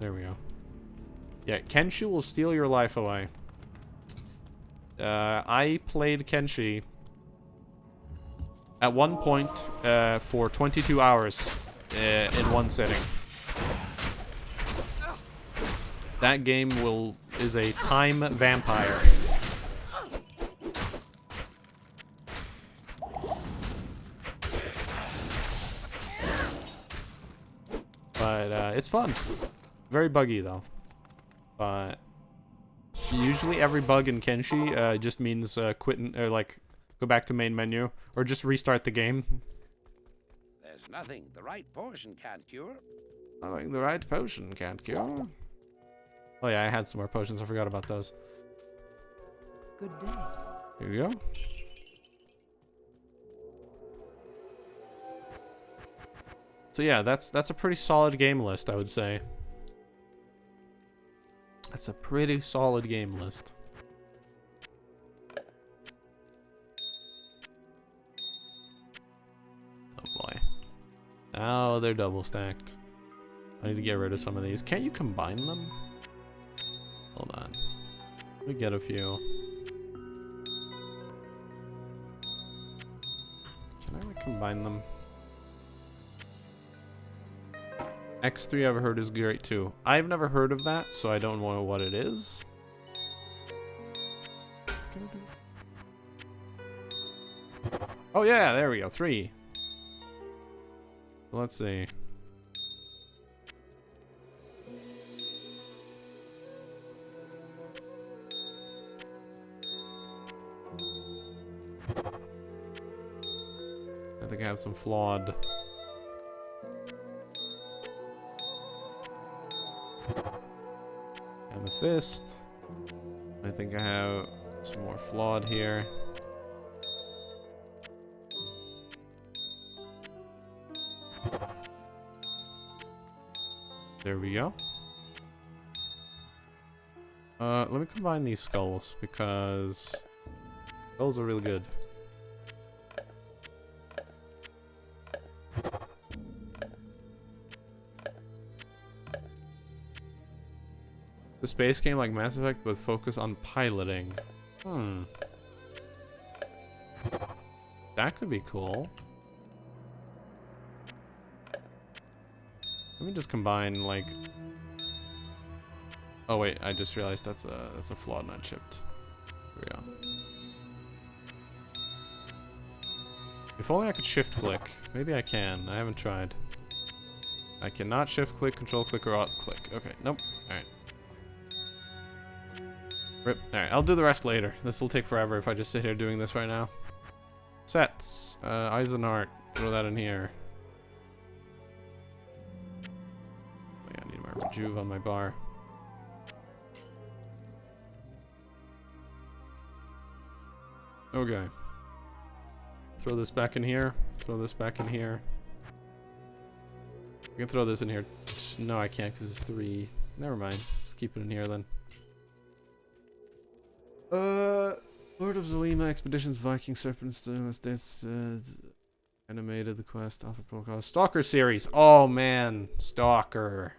There we go. Yeah, Kenshi will steal your life away. I played Kenshi at one point for 22 hours in one sitting. That game is a time vampire. But it's fun. Very buggy though. But usually every bug in Kenshi just means quitting or like go back to main menu or just restart the game. There's nothing the right potion can't cure. Nothing the right potion can't cure. Oh yeah, I had some more potions. I forgot about those. Good day. Here we go. So yeah, that's a pretty solid game list, I would say. That's a pretty solid game list. Oh boy. Oh, they're double stacked. I need to get rid of some of these. Can't you combine them? Hold on. Let me get a few. Can I like combine them? X3 I've heard is great too. I've never heard of that, so I don't know what it is. Oh yeah, there we go. 3. Let's see. I think I have some flawed. Amethyst. I think I have some more flawed here. There we go. Let me combine these skulls because skulls are really good. The space game like Mass Effect, but focus on piloting. That could be cool. Let me just combine like. Oh wait, I just realized that's a flawed, not chipped. Here we go. If only I could shift click. Maybe I can. I haven't tried. I cannot shift click, control click, or alt click. Okay, nope. All right. Rip. Alright, I'll do the rest later. This will take forever if I just sit here doing this right now. Sets. Eisenhart. Throw that in here. Oh, yeah, I need my rejuve on my bar. Okay. Throw this back in here. Throw this back in here. I can throw this in here. No, I can't because it's 3. Never mind. Just keep it in here then. Lord of Zalima Expeditions, Viking Serpents, this animated the quest, Alpha Protocol, Stalker series. Oh man, Stalker.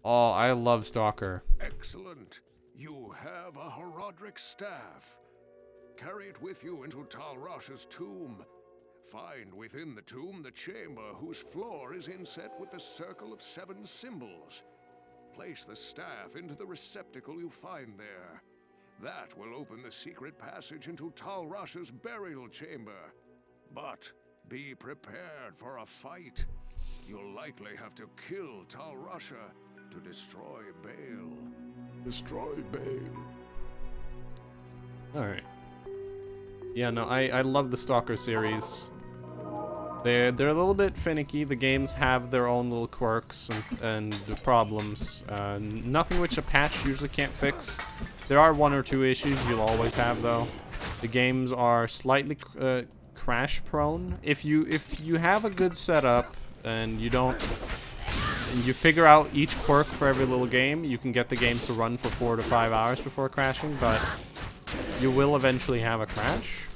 Oh, I love Stalker. Excellent. You have a Horodric staff. Carry it with you into Talrash's tomb. Find within the tomb the chamber whose floor is inset with the circle of 7 symbols. Place the staff into the receptacle you find there. That will open the secret passage into Talrash's burial chamber. But be prepared for a fight. You'll likely have to kill Talrasha to destroy Baal. Destroy Baal. Alright. Yeah, no, I love the Stalker series. They're a little bit finicky. The games have their own little quirks and problems. Nothing which a patch usually can't fix. There are 1 or 2 issues you'll always have though. The games are slightly crash prone. If you have a good setup and you figure out each quirk for every little game, you can get the games to run for 4 to 5 hours before crashing, but you will eventually have a crash.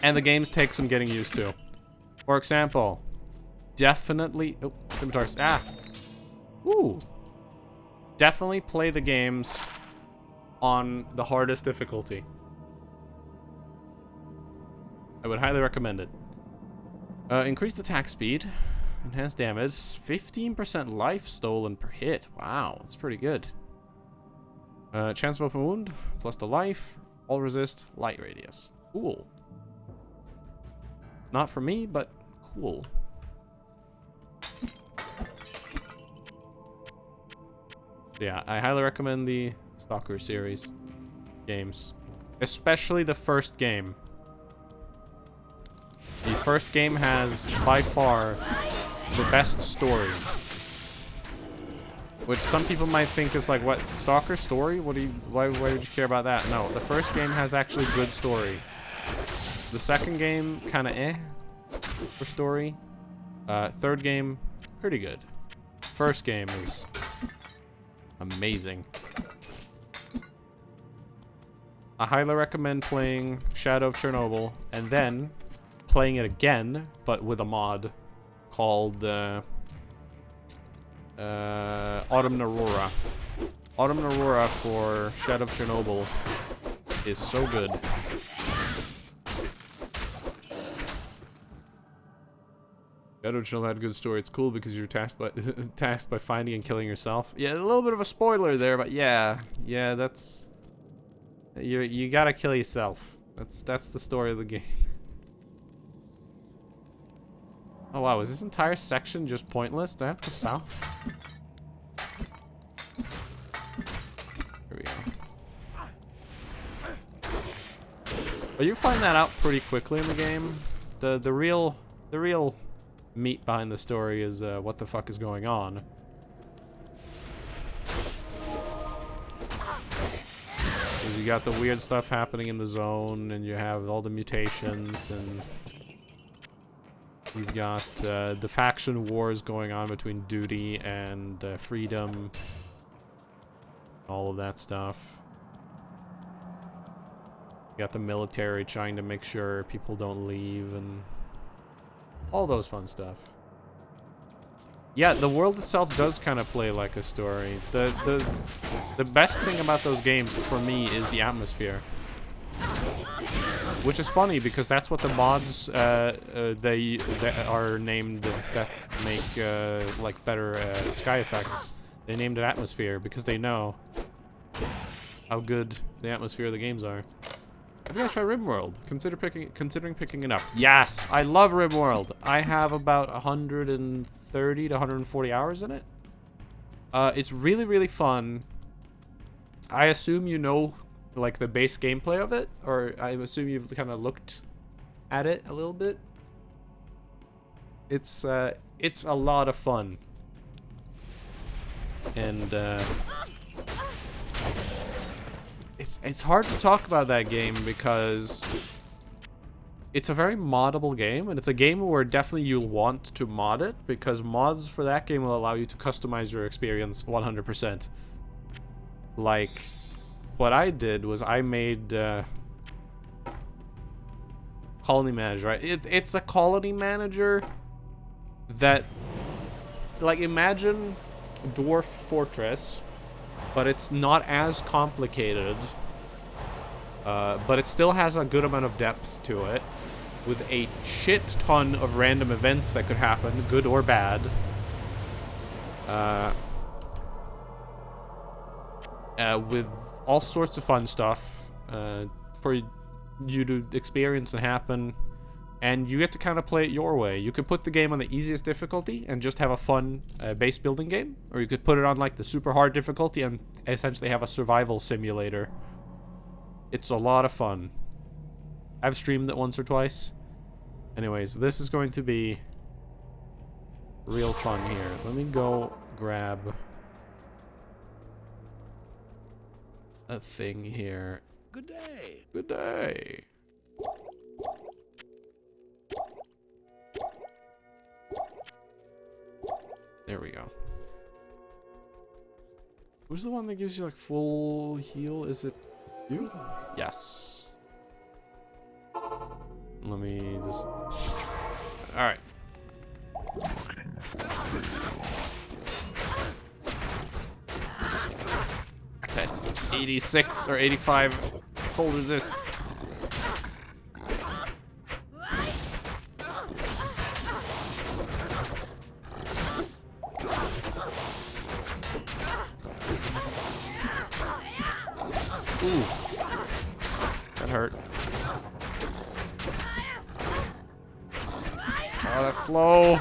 And the games take some getting used to. For example, definitely... Oh, scimitars. Ah! Ooh. Definitely play the games on the hardest difficulty. I would highly recommend it. Increased attack speed. Enhanced damage. 15% life stolen per hit. Wow, that's pretty good. Chance of open wound. Plus the life. All resist. Light radius. Cool. Not for me, but cool. Yeah, I highly recommend the Stalker series games. Especially the first game. The first game has, by far, the best story. Which some people might think is like, what, Stalker story? Why would you care about that? No, the first game has actually good story. The second game, kinda eh, for story. Third game, pretty good. First game is amazing. I highly recommend playing Shadow of Chernobyl and then playing it again, but with a mod called Autumn Aurora. Autumn Aurora for Shadow of Chernobyl is so good. Shadow of Chernobyl had a good story. It's cool because you're tasked by finding and killing yourself. Yeah, a little bit of a spoiler there, but yeah, that's you gotta kill yourself. That's the story of the game. Oh wow, is this entire section just pointless? Do I have to go south? Here we go. But you find that out pretty quickly in the game. The real meat behind the story is what the fuck is going on. You got the weird stuff happening in the zone, and you have all the mutations, and you've got the faction wars going on between duty and freedom. All of that stuff. You got the military trying to make sure people don't leave, and all those fun stuff. Yeah, the world itself does kind of play like a story. The best thing about those games for me is the atmosphere. Which is funny because that's what the mods they are named that make like better sky effects. They named it atmosphere because they know how good the atmosphere of the games are. Have you guys tried RimWorld? Considering picking it up. Yes, I love RimWorld. I have about 130 to 140 hours in it. It's really fun. I assume you know like the base gameplay of it, or I assume you've kind of looked at it a little bit. It's a lot of fun. And it's hard to talk about that game because it's a very moddable game, and it's a game where definitely you'll want to mod it because mods for that game will allow you to customize your experience 100%. Like, what I did was I made colony manager, right? It's a colony manager that, like, imagine Dwarf Fortress, but it's not as complicated, but it still has a good amount of depth to it, with a shit ton of random events that could happen, good or bad. With all sorts of fun stuff for you to experience and happen, and you get to kind of play it your way. You could put the game on the easiest difficulty and just have a fun base building game, or you could put it on like the super hard difficulty and essentially have a survival simulator. It's a lot of fun. I've streamed it once or twice. Anyways, this is going to be real fun here. Let me go grab a thing here. Good day. Good day. There we go. Who's the one that gives you like full heal? Is it you? Yes. Let me just... Alright. Okay, 86 or 85 cold resist. Ooh. That hurt. Oh, that's slow.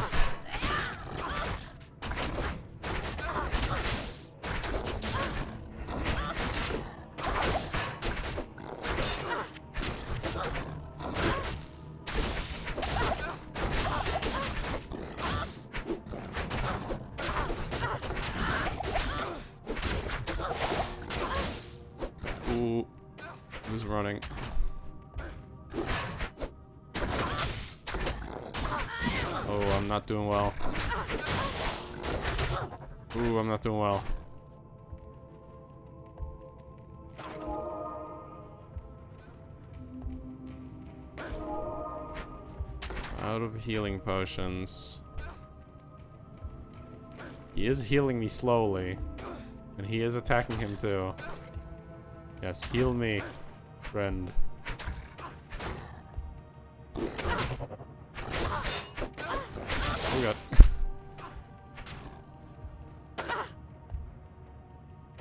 Ooh. Who's running? Oh, I'm not doing well. Ooh, I'm not doing well. Out of healing potions. He is healing me slowly. And he is attacking him too. Yes, heal me, friend. Oh god.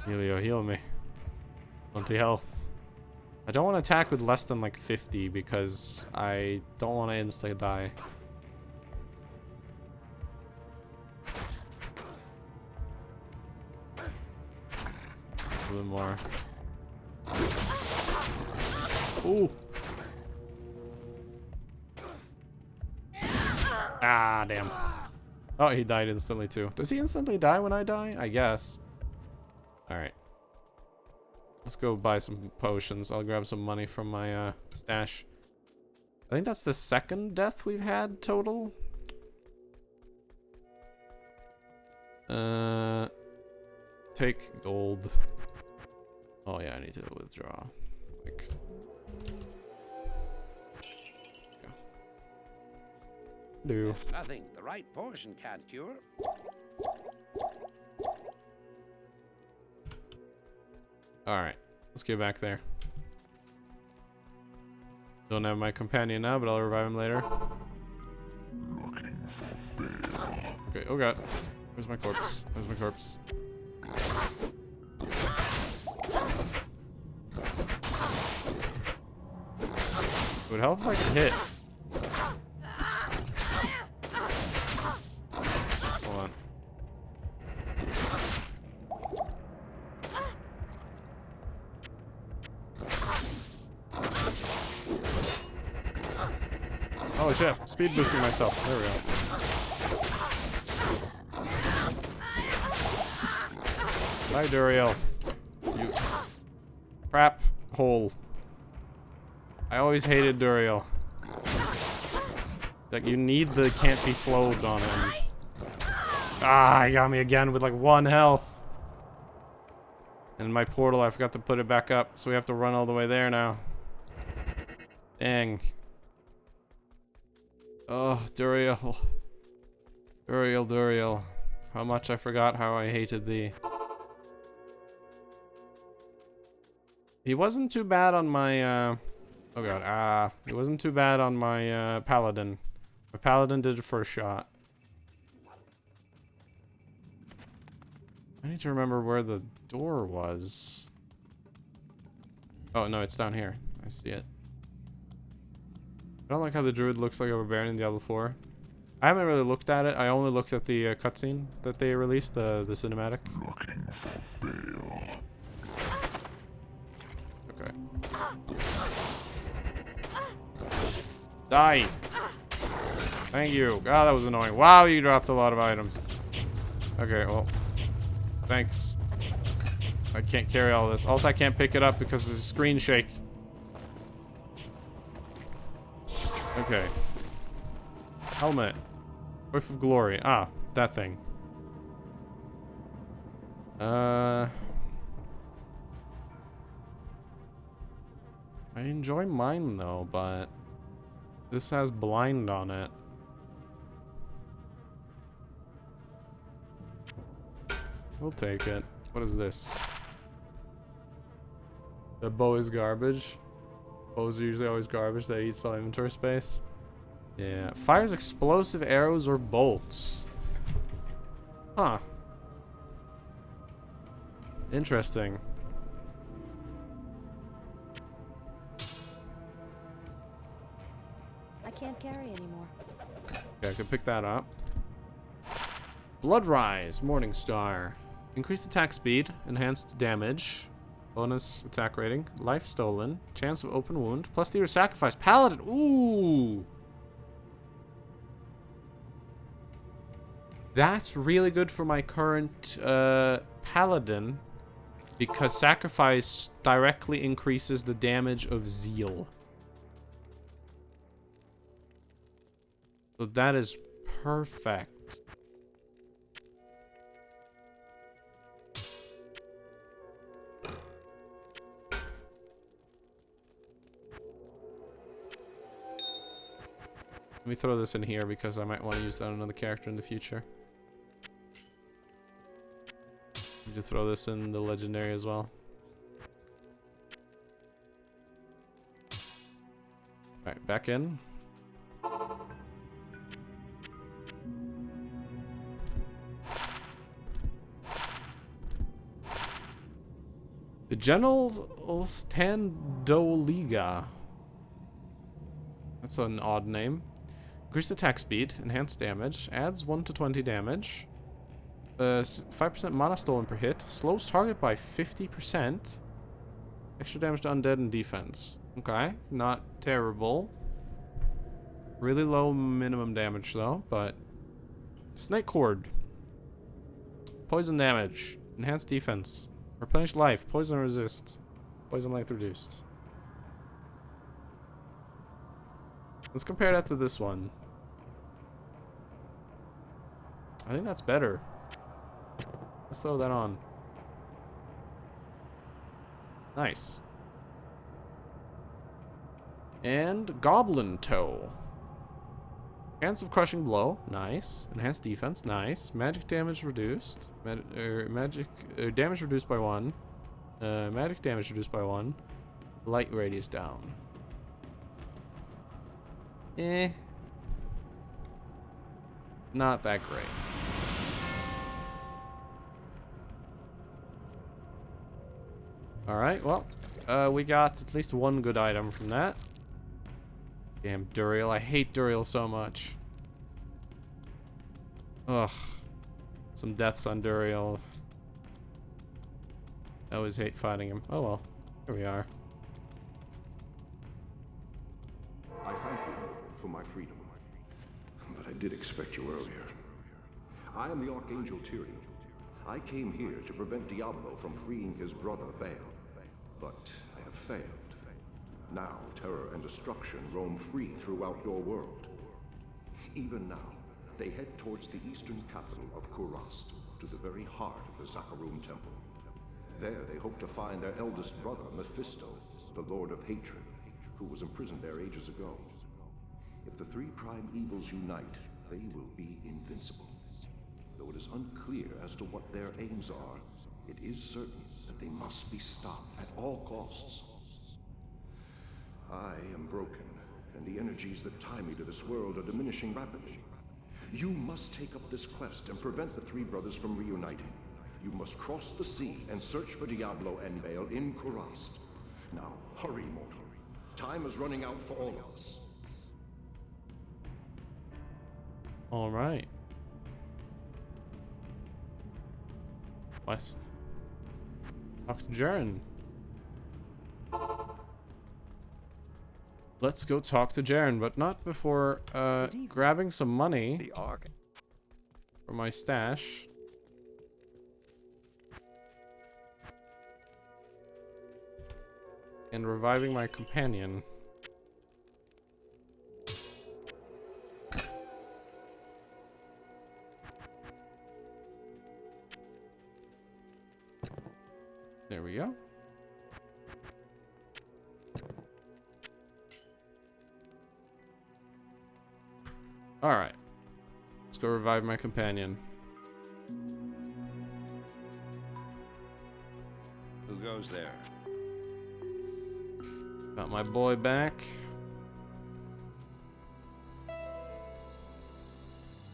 Helio, heal me. 20 health. I don't want to attack with less than like 50 because I don't want to insta die. A little more. Ooh. Ah, damn. Oh, he died instantly too. Does he instantly die when I die? I guess. Alright. Let's go buy some potions. I'll grab some money from my stash. I think that's the second death we've had total. Take gold. Oh yeah, I need to withdraw. Like, do. There's nothing the right portion can't cure. Alright, let's get back there. Don't have my companion now, but I'll revive him later. Okay, oh god. Where's my corpse? Where's my corpse? It would help if I could hit. Hold on. Oh shit, speed boosting myself. There we go. Bye, Duriel. You crap hole. I always hated Duriel. Like, you need the can't be slowed on him. Ah, he got me again with like 1 health. And my portal, I forgot to put it back up, so we have to run all the way there now. Dang. Oh, Duriel. Duriel, Duriel. How much I forgot how I hated thee. He wasn't too bad on my, oh god, he wasn't too bad on my, paladin. My paladin did it first shot. I need to remember where the door was. Oh, no, it's down here. I see it. I don't like how the druid looks like a barbarian in Diablo 4. I haven't really looked at it. I only looked at the cutscene that they released, the cinematic. Looking for Bale. Okay. Die! Thank you. God, that was annoying. Wow, you dropped a lot of items. Okay, well. Thanks. I can't carry all this. Also, I can't pick it up because of the screen shake. Okay. Helmet. Whiff of Glory. Ah, that thing. I enjoy mine though, but this has blind on it. We'll take it. What is this? The bow is garbage. Bows are usually always garbage that eats all inventory space. Yeah. Fires explosive arrows or bolts. Huh. Interesting. I can't carry anymore. Okay, I could pick that up. Blood Rise, Morning Star. Increased attack speed, enhanced damage, bonus attack rating, life stolen, chance of open wound, plus theater sacrifice. Paladin, ooh! That's really good for my current Paladin, because sacrifice directly increases the damage of zeal. So that is perfect. Let me throw this in here because I might want to use that on another character in the future. Need to throw this in the legendary as well. Alright, back in. The General's Ostandoliga. That's an odd name. Increased attack speed, enhanced damage, adds 1 to 20 damage. 5% mana stolen per hit, slows target by 50%. Extra damage to undead and defense. Okay, not terrible. Really low minimum damage though, but... Snake Cord. Poison damage, enhanced defense. Replenish life, poison resist. Poison life reduced. Let's compare that to this one. I think that's better. Let's throw that on. Nice. And Goblin Toe. Chance of Crushing Blow. Nice. Enhanced Defense. Nice. Magic damage reduced. Damage reduced by 1. Magic damage reduced by 1. Light radius down. Not that great. Alright, well, we got at least one good item from that. Damn Duriel, I hate Duriel so much. Ugh. Some deaths on Duriel. I always hate fighting him. Oh well, here we are. I thank you for my freedom, but I did expect you earlier. I am the Archangel Tyrion. I came here to prevent Diablo from freeing his brother Baal, but I have failed. Now terror and destruction roam free throughout your world. Even now, they head towards the eastern capital of Kurast, to the very heart of the Zakarum Temple. There they hope to find their eldest brother, Mephisto, the Lord of Hatred, who was imprisoned there ages ago. If the three prime evils unite, they will be invincible. Though it is unclear as to what their aims are, it is certain that they must be stopped at all costs. I am broken, and the energies that tie me to this world are diminishing rapidly. You must take up this quest and prevent the three brothers from reuniting. You must cross the sea and search for Diablo and Baal in Kurast. Now, hurry, mortal. Time is running out for all of us. Alright. West. Talk to Jaren. Let's go talk to Jaren, but not before grabbing some money for my stash. And reviving my companion. There we go. Alright. Let's go revive my companion. goes there? Got my boy back.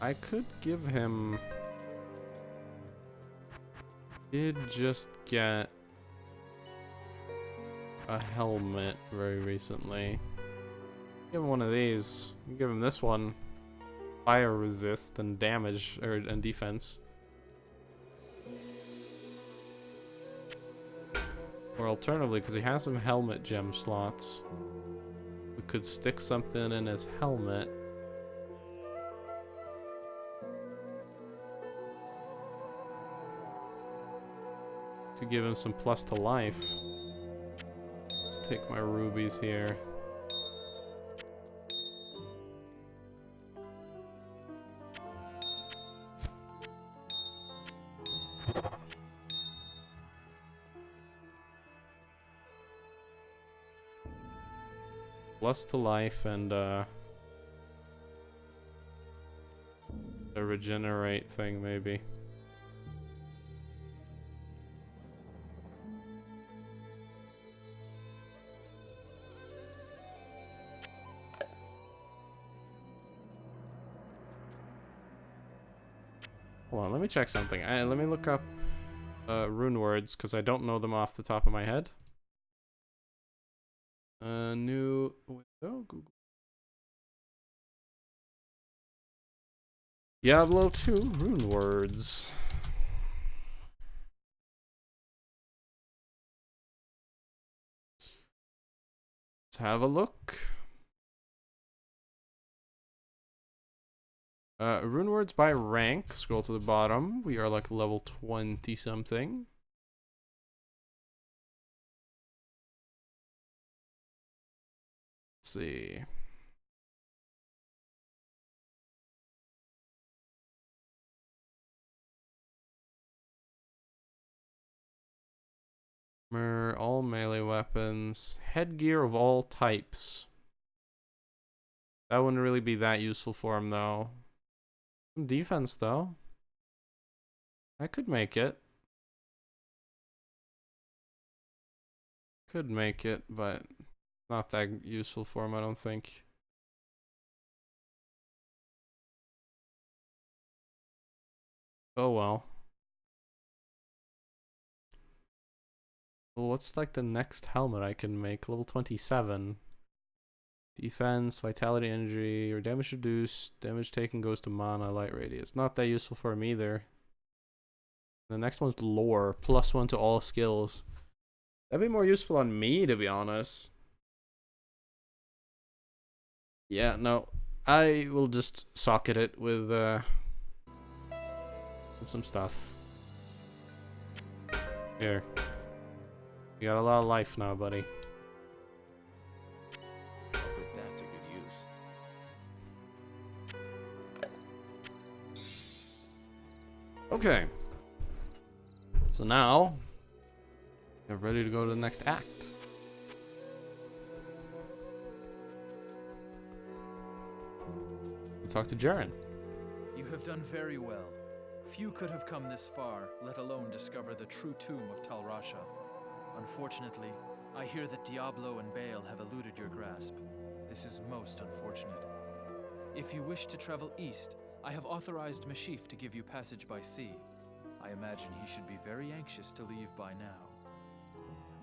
I could give him... Did just get a helmet very recently. Give him one of these. Give him this one. Fire resist and damage, and defense. Or alternatively, because he has some helmet gem slots, we could stick something in his helmet. Could give him some plus to life. Let's take my rubies here. Plus to life and a regenerate thing maybe. Hold on, let me check something. Let me look up rune words because I don't know them off the top of my head. New window, Google. Diablo 2 rune words. Let's have a look. Rune words by rank. Scroll to the bottom. We are like level 20 something. Let's see. All melee weapons. Headgear of all types. That wouldn't really be that useful for him though. Some defense though. I could make it. Could make it, but not that useful for him, I don't think. Oh well. Well, what's like the next helmet I can make? Level 27. Defense, vitality, energy, or damage reduced. Damage taken goes to mana, light radius. Not that useful for him either. The next one's lore. +1 to all skills. That'd be more useful on me, to be honest. Yeah, no. I will just socket it with some stuff. Here. You got a lot of life now, buddy. I'll put that to good use. Okay. So now, they're ready to go to the next act. We talk to Jaren. You have done very well. Few could have come this far, let alone discover the true tomb of Tal Rasha. Unfortunately, I hear that Diablo and Baal have eluded your grasp. This is most unfortunate. If you wish to travel east, I have authorized Mashif to give you passage by sea. I imagine he should be very anxious to leave by now.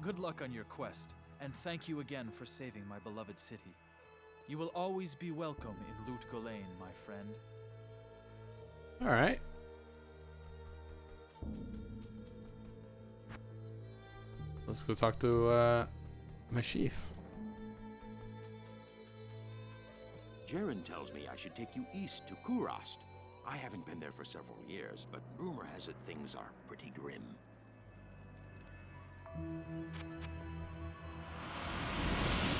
Good luck on your quest, and thank you again for saving my beloved city. You will always be welcome in Lut Gholein, my friend. Alright. Let's go talk to Mashif. Jaren tells me I should take you east to Kurast. I haven't been there for several years, but rumor has it things are pretty grim.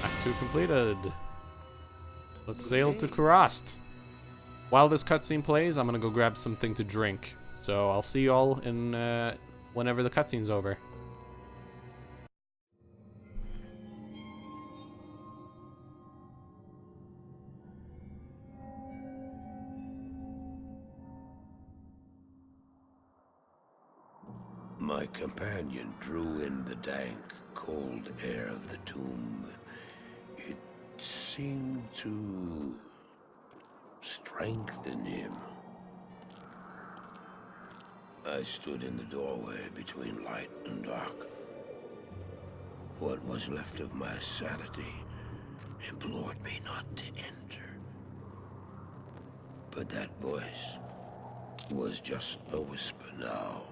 Act 2 completed. Let's sail to Kurast. While this cutscene plays, I'm gonna go grab something to drink. So I'll see you all in whenever the cutscene's over. My companion drew in the dank, cold air of the tomb. It seemed to strengthen him. I stood in the doorway between light and dark. What was left of my sanity implored me not to enter. But that voice was just a whisper now.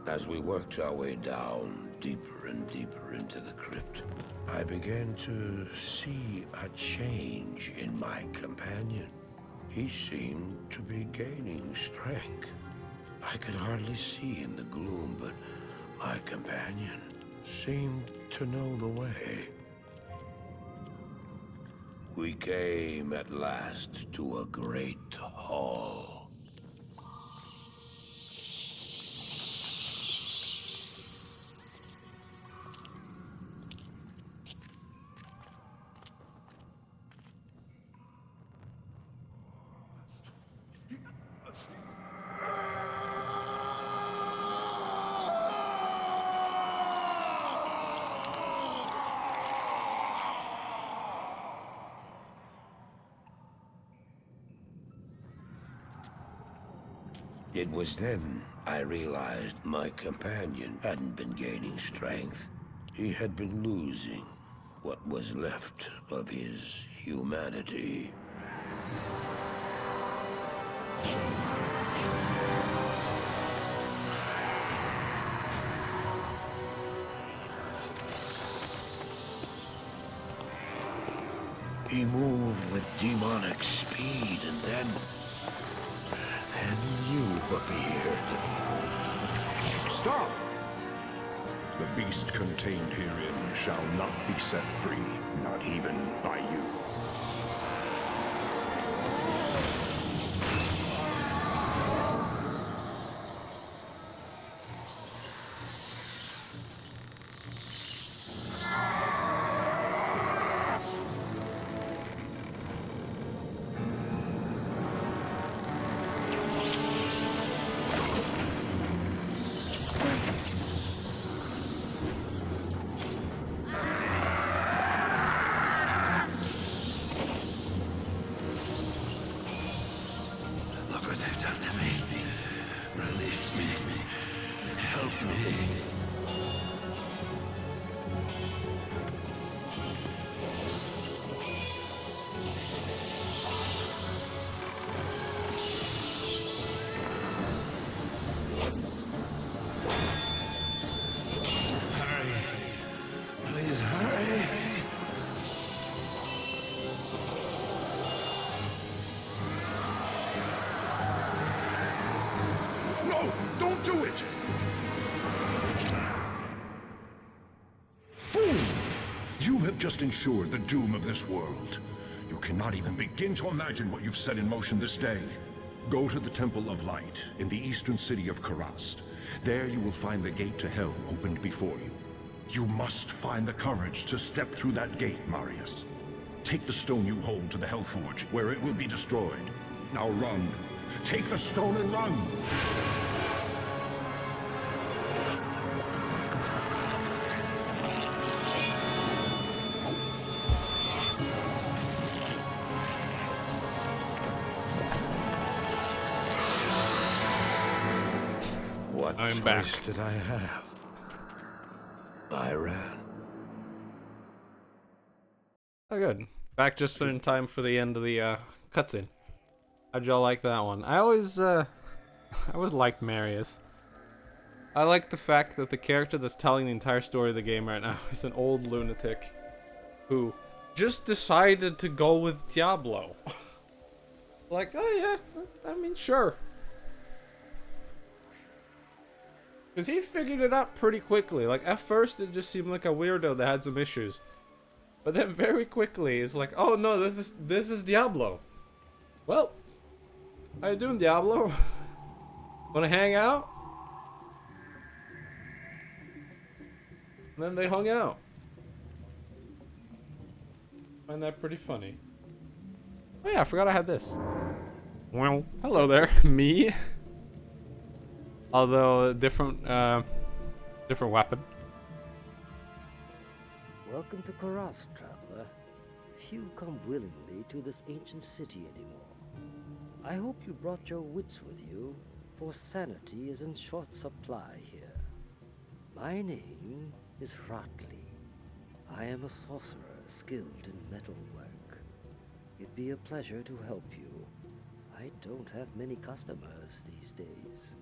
As we worked our way down, deeper and deeper into the crypt, I began to see a change in my companion. He seemed to be gaining strength. I could hardly see in the gloom, but my companion seemed to know the way. We came at last to a great hall. It was then I realized my companion hadn't been gaining strength. He had been losing what was left of his humanity. He moved with demonic speed, and then you appeared. Stop! The beast contained herein shall not be set free, not even by you. Don't do it! Fool! You have just ensured the doom of this world. You cannot even begin to imagine what you've set in motion this day. Go to the Temple of Light in the eastern city of Kurast. There you will find the gate to hell opened before you. You must find the courage to step through that gate, Marius. Take the stone you hold to the Hellforge, where it will be destroyed. Now run. Take the stone and run! What I'm back. choice did I have? I ran. Oh, good. Back just in time for the end of the cutscene. How'd y'all like that one? I always liked Marius. I like the fact that the character that's telling the entire story of the game right now is an old lunatic who just decided to go with Diablo. Like, oh yeah, I mean, sure. Because he figured it out pretty quickly. Like, at first it just seemed like a weirdo that had some issues. But then very quickly it's like, oh no, this is Diablo. Well, how you doing, Diablo? Wanna hang out? And then they hung out. Find that pretty funny. Oh yeah, I forgot I had this. Well, hello there, me. Although different weapon. Welcome to Karas, traveler. Few come willingly to this ancient city anymore. I hope you brought your wits with you, for sanity is in short supply here. My name is Ratley. I am a sorcerer skilled in metalwork. It'd be a pleasure to help you. I don't have many customers these days.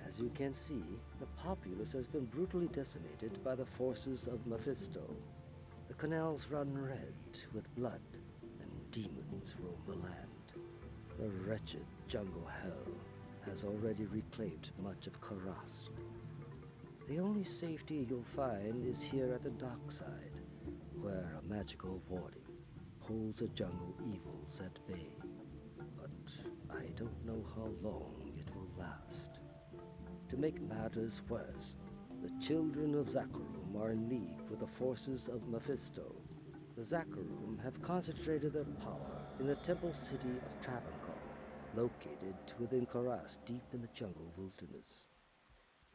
As you can see, the populace has been brutally decimated by the forces of Mephisto. The canals run red with blood, and demons roam the land. The wretched jungle hell has already reclaimed much of Karas. The only safety you'll find is here at the dockside, where a magical warding holds the jungle evils at bay. But I don't know how long it will last. To make matters worse, the children of Zakharum are in league with the forces of Mephisto. The Zakharum have concentrated their power in the temple city of Travancore, located within Karas deep in the jungle wilderness.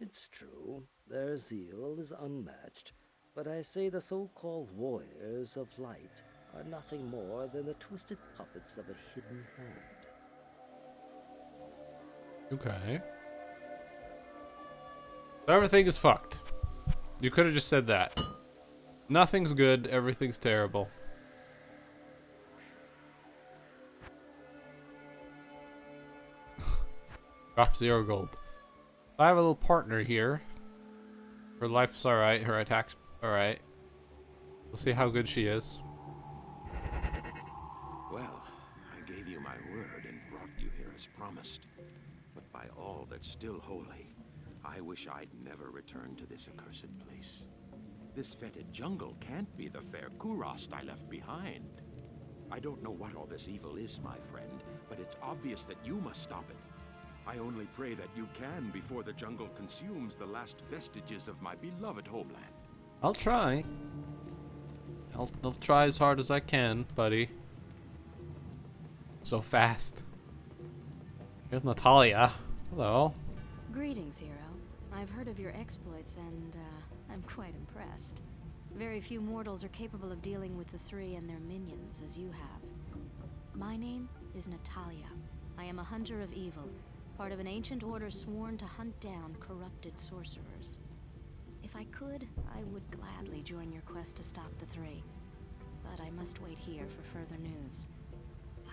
It's true, their zeal is unmatched, but I say the so-called warriors of light are nothing more than the twisted puppets of a hidden hand. Okay. Everything is fucked. You could have just said that. Nothing's good, everything's terrible. Drop 0 gold. I have a little partner here. Her life's alright, her attack's alright. We'll see how good she is. Well, I gave you my word and brought you here as promised. But by all that's still holy, I wish I'd never returned to this accursed place. This fetid jungle can't be the fair Kurast I left behind. I don't know what all this evil is, my friend, but it's obvious that you must stop it. I only pray that you can before the jungle consumes the last vestiges of my beloved homeland. I'll try. I'll try as hard as I can, buddy. So fast. Here's Natalia. Hello. Greetings, hero. I've heard of your exploits and, I'm quite impressed. Very few mortals are capable of dealing with the three and their minions as you have. My name is Natalia. I am a hunter of evil, part of an ancient order sworn to hunt down corrupted sorcerers. If I could, I would gladly join your quest to stop the three. But I must wait here for further news.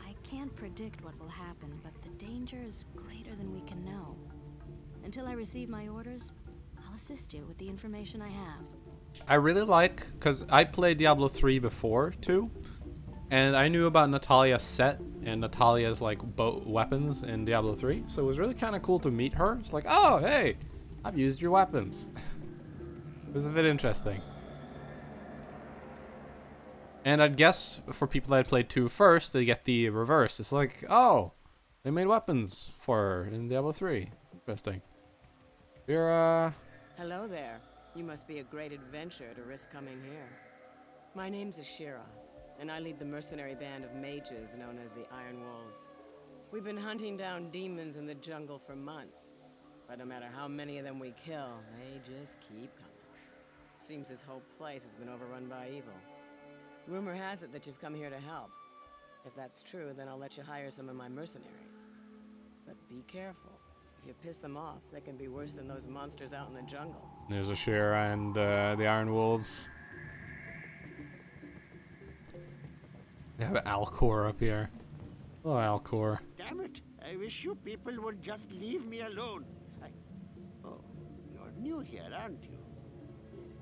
I can't predict what will happen, but the danger is greater than we can know. Until I receive my orders, I'll assist you with the information I have. I really like, because I played Diablo 3 before, too. And I knew about Natalia's set and Natalia's, like, weapons in Diablo 3. So it was really kind of cool to meet her. It's like, oh, hey, I've used your weapons. It was a bit interesting. And I'd guess for people that had played 2 first, they get the reverse. It's like, oh, they made weapons for her in Diablo 3. Interesting. You're, Hello there. You must be a great adventurer to risk coming here. My name's Ashira, and I lead the mercenary band of mages known as the Iron Wolves. We've been hunting down demons in the jungle for months, but no matter how many of them we kill, they just keep coming. Seems this whole place has been overrun by evil. Rumor has it that you've come here to help. If that's true, then I'll let you hire some of my mercenaries. But be careful. If you piss them off, they can be worse than those monsters out in the jungle. There's Ashira and the Iron Wolves. They have Alcor up here. Oh, Alcor. Damn it! I wish you people would just leave me alone. Oh, you're new here, aren't you?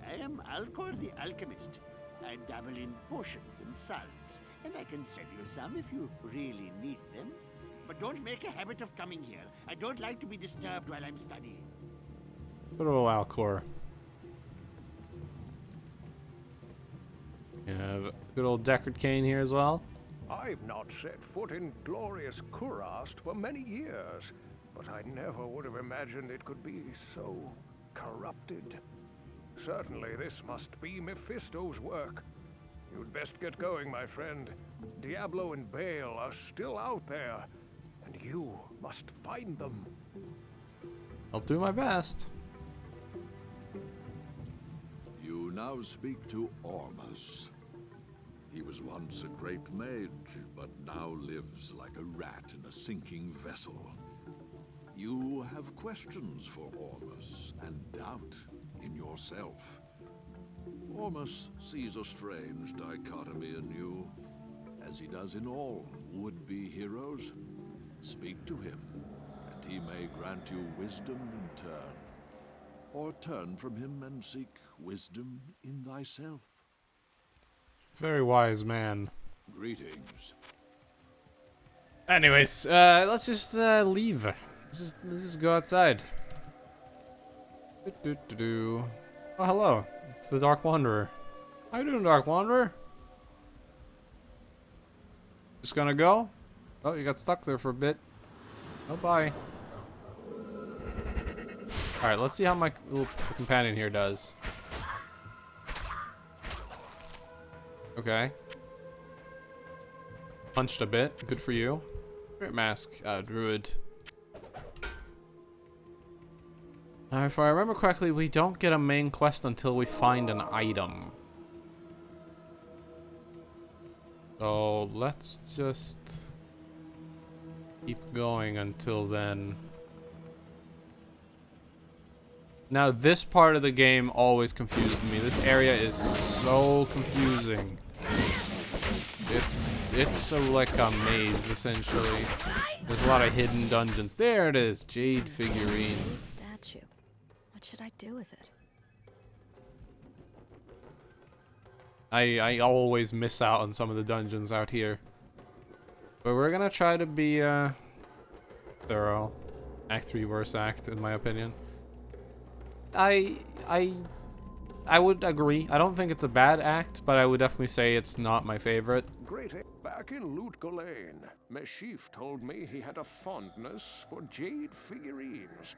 I am Alcor the Alchemist. I dabble in potions and salves, and I can sell you some if you really need them. But don't make a habit of coming here. I don't like to be disturbed while I'm studying. Good old Alcor. You have good old Deckard Cain here as well. I've not set foot in glorious Kurast for many years, but I never would have imagined it could be so corrupted. Certainly this must be Mephisto's work. You'd best get going, my friend. Diablo and Baal are still out there, and you must find them. I'll do my best. You now speak to Ormus. He was once a great mage, but now lives like a rat in a sinking vessel. You have questions for Ormus and doubt in yourself. Ormus sees a strange dichotomy in you, as he does in all would-be heroes. Speak to him, and he may grant you wisdom in turn. Or turn from him and seek wisdom in thyself. Very wise man. Greetings. Anyways, let's just leave. Let's just go outside. Do. Oh, hello. It's the Dark Wanderer. How you doing, Dark Wanderer? Just gonna go? Oh, you got stuck there for a bit. Oh, bye. Alright, let's see how my little companion here does. Okay. Punched a bit. Good for you. Spirit Mask, Druid. Now, if I remember correctly, we don't get a main quest until we find an item. So, let's just keep going until then. Now, this part of the game always confused me. This area is so confusing. It's like a maze, essentially. There's a lot of hidden dungeons. There it is, Jade figurine. Statue. What should I do with it? I always miss out on some of the dungeons out here. But we're gonna try to be thorough. Act 3 worst act, in my opinion. I would agree. I don't think it's a bad act, but I would definitely say it's not my favorite. Great. Back in Loot Ghislaine, Meshif told me he had a fondness for jade figurines.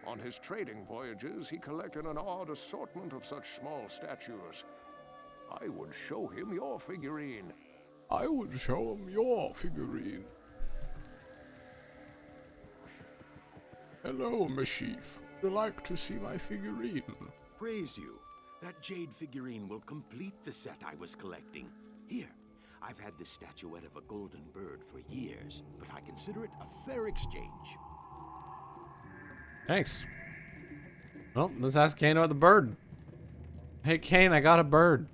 On his trading voyages, he collected an odd assortment of such small statues. I would show him your figurine. I would show him your figurine. Hello, Meshif. Would you like to see my figurine? Praise you. That jade figurine will complete the set I was collecting. Here, I've had this statuette of a golden bird for years, but I consider it a fair exchange. Thanks. Well, let's ask Kane about the bird. Hey, Kane, I got a bird.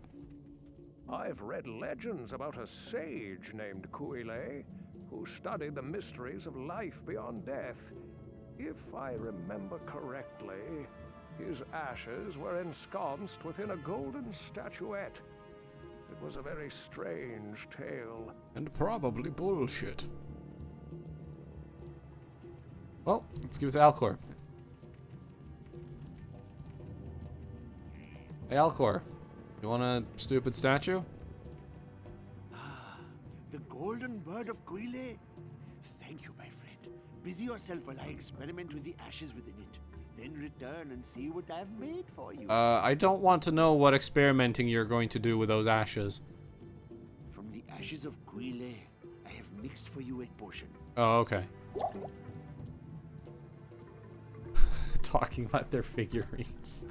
I've read legends about a sage named Kuile, who studied the mysteries of life beyond death. If I remember correctly, his ashes were ensconced within a golden statuette. It was a very strange tale. And probably bullshit. Well, let's give it to Alcor. Hey, Alcor. You want a stupid statue? Ah, the golden bird of Guile? Thank you, my friend. Busy yourself while I experiment with the ashes within it. Then return and see what I've made for you. I don't want to know what experimenting you're going to do with those ashes. From the ashes of Guile, I have mixed for you a potion. Oh, okay. Talking about their figurines.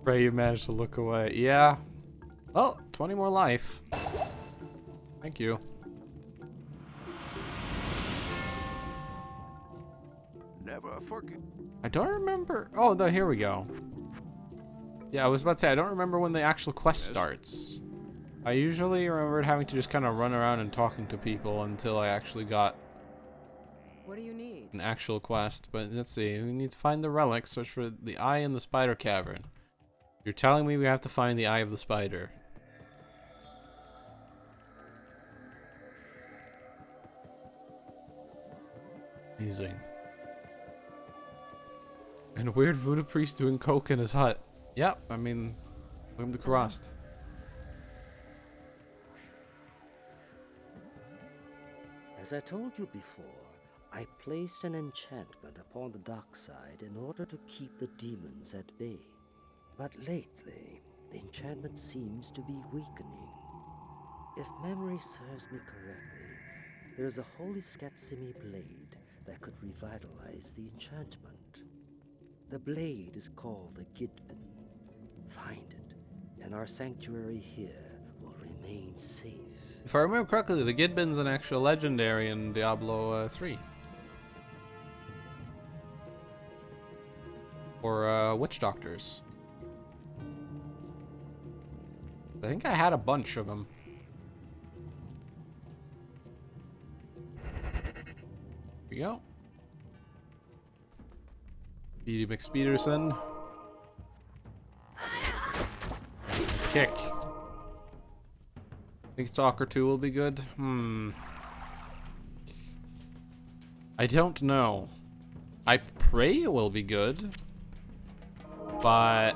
Pray you managed to look away. Yeah. Well, 20 more life. Thank you. Never forget. I don't remember. Oh, no, here we go. Yeah, I was about to say, I don't remember when the actual quest starts. I usually remembered having to just kind of run around and talking to people until I actually got What do you need? an actual quest. But let's see. We need to find the relic. Search for the eye in the spider cavern. You're telling me we have to find the eye of the spider. Amazing. And a weird voodoo priest doing coke in his hut. Yep, I mean, welcome to Karast. As I told you before, I placed an enchantment upon the dark side in order to keep the demons at bay. But lately, the enchantment seems to be weakening. If memory serves me correctly, there is a holy Skatsimi blade that could revitalize the enchantment. The blade is called the Gidbin. Find it, and our sanctuary here will remain safe. If I remember correctly, the Gidbin's an actual legendary in Diablo 3. Or witch doctors. I think I had a bunch of them. Here we go. Speedy McSpeederson. Nice kick. Think Stalker 2 will be good? I don't know. I pray it will be good. But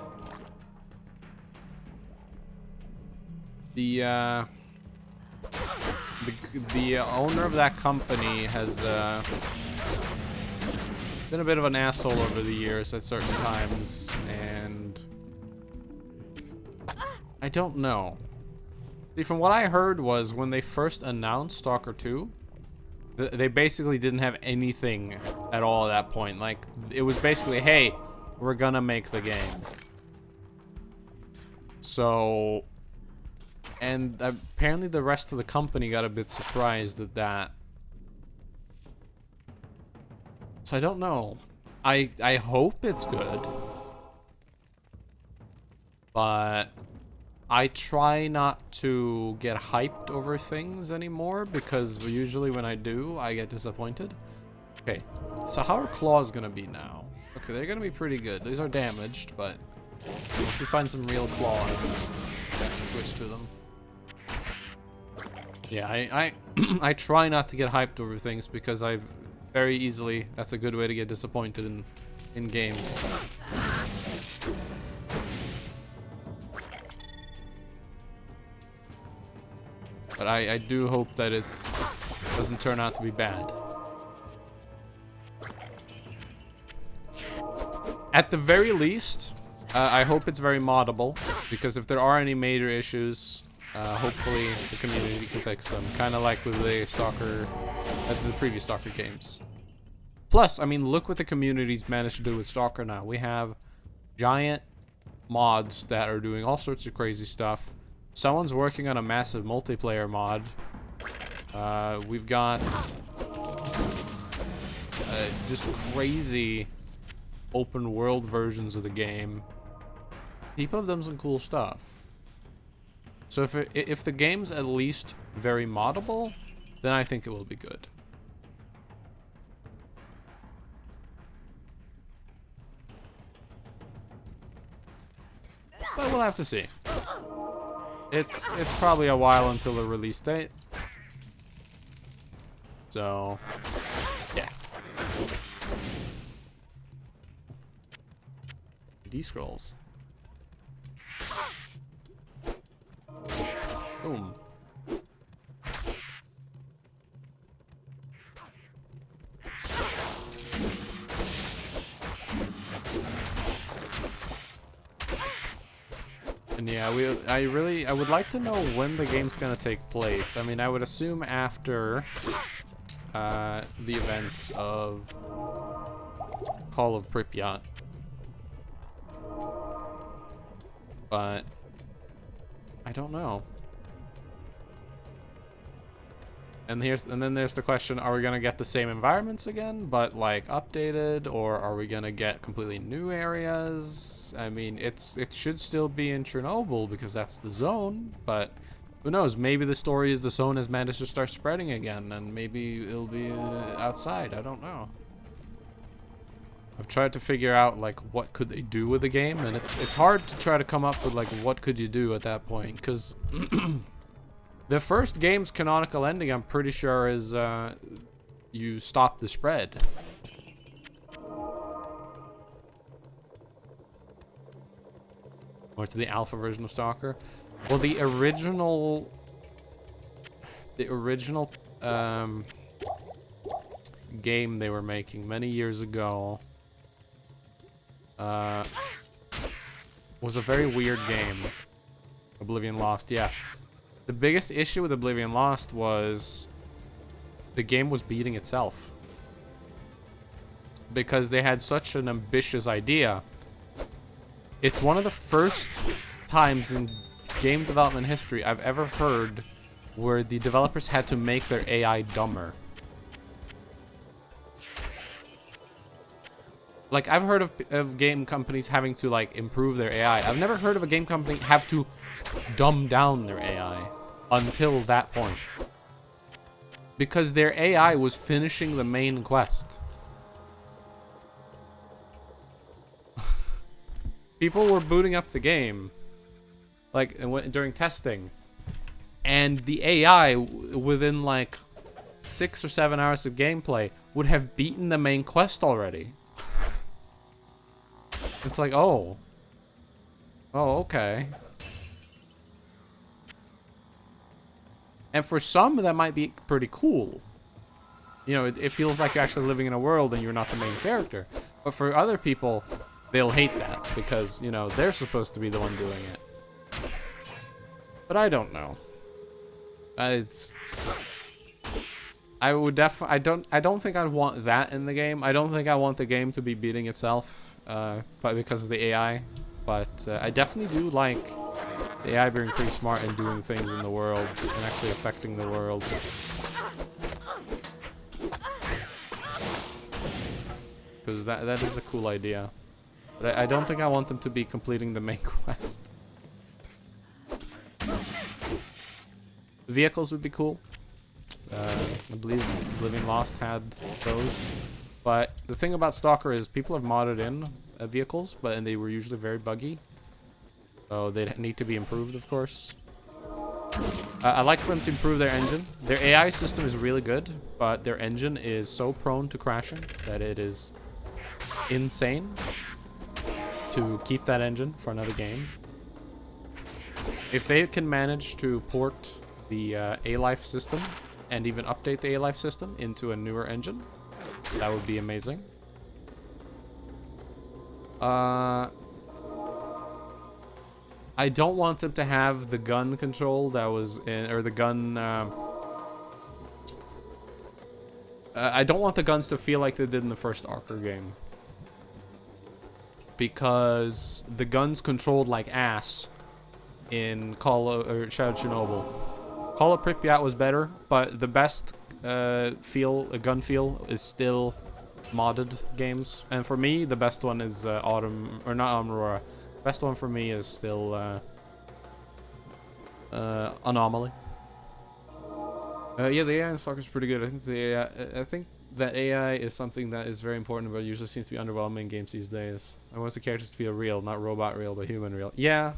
the owner of that company has been a bit of an asshole over the years at certain times, and I don't know. See, from what I heard was when they first announced Stalker 2, they basically didn't have anything at all at that point. Like, it was basically, hey, we're gonna make the game. So, and apparently the rest of the company got a bit surprised at that. So I don't know. I hope it's good. But I try not to get hyped over things anymore, because usually when I do, I get disappointed. Okay, so how are claws gonna be now? Okay, they're gonna be pretty good. These are damaged, but once we find some real claws, I have to switch to them. Yeah, I try not to get hyped over things, because I've very easily, that's a good way to get disappointed in games. But I do hope that it doesn't turn out to be bad. At the very least, I hope it's very moddable, because if there are any major issues, hopefully the community can fix them. Kind of like with the previous Stalker games. Plus, I mean, look what the community's managed to do with Stalker now. We have giant mods that are doing all sorts of crazy stuff. Someone's working on a massive multiplayer mod. We've got just crazy open world versions of the game. People have done some cool stuff. So if the game's at least very moddable, then I think it will be good. But we'll have to see. It's probably a while until the release date. So, yeah. D scrolls. Boom. And yeah, I would like to know when the game's gonna take place. I mean, I would assume after the events of Call of Pripyat. But I don't know. And then there's the question, are we gonna get the same environments again, but like updated, or are we gonna get completely new areas? I mean, it should still be in Chernobyl because that's the zone, but who knows? Maybe the story is the zone has managed to start spreading again, and maybe it'll be outside. I don't know. I've tried to figure out like what could they do with the game, and it's hard to try to come up with like what could you do at that point, because the first game's canonical ending, I'm pretty sure, is you stop the spread. Or to the alpha version of Stalker. Well, the original game they were making many years ago was a very weird game. Oblivion Lost, yeah. The biggest issue with Oblivion Lost was the game was beating itself. because they had such an ambitious idea. It's one of the first times in game development history I've ever heard where the developers had to make their AI dumber. Like, I've heard of game companies having to, like, improve their AI. I've never heard of a game company have to dumb down their AI until that point. Because their AI was finishing the main quest. People were booting up the game, like, during testing. And the AI, within, like, 6 or 7 hours of gameplay, would have beaten the main quest already. It's like, oh. Oh, okay. And for some, that might be pretty cool. You know, it feels like you're actually living in a world and you're not the main character. But for other people, they'll hate that because, you know, they're supposed to be the one doing it. But I don't know. I don't think I'd want that in the game. I don't think I want the game to be beating itself, but because of the AI. But I definitely do like the AI being pretty smart and doing things in the world and actually affecting the world. Because that is a cool idea. But I don't think I want them to be completing the main quest. Vehicles would be cool. I believe Living Lost had those. But the thing about Stalker is people have modded in vehicles, and they were usually very buggy. So they need to be improved, of course. I like for them to improve their engine. Their AI system is really good, but their engine is so prone to crashing that it is insane to keep that engine for another game. If they can manage to port the A-Life system and even update the A-Life system into a newer engine, that would be amazing. I don't want them to have the gun control that was in, or the gun, I don't want the guns to feel like they did in the first Archer game. Because the guns controlled like ass in Shadow of Chernobyl. Call of Pripyat was better, but the best gun feel is still modded games. And for me, the best one is Aurora. Best one for me is still Anomaly. Yeah, the AI in Stalker is pretty good. I think that AI is something that is very important, but usually seems to be underwhelming in games these days. I want the characters to feel real, not robot real, but human real. Yeah.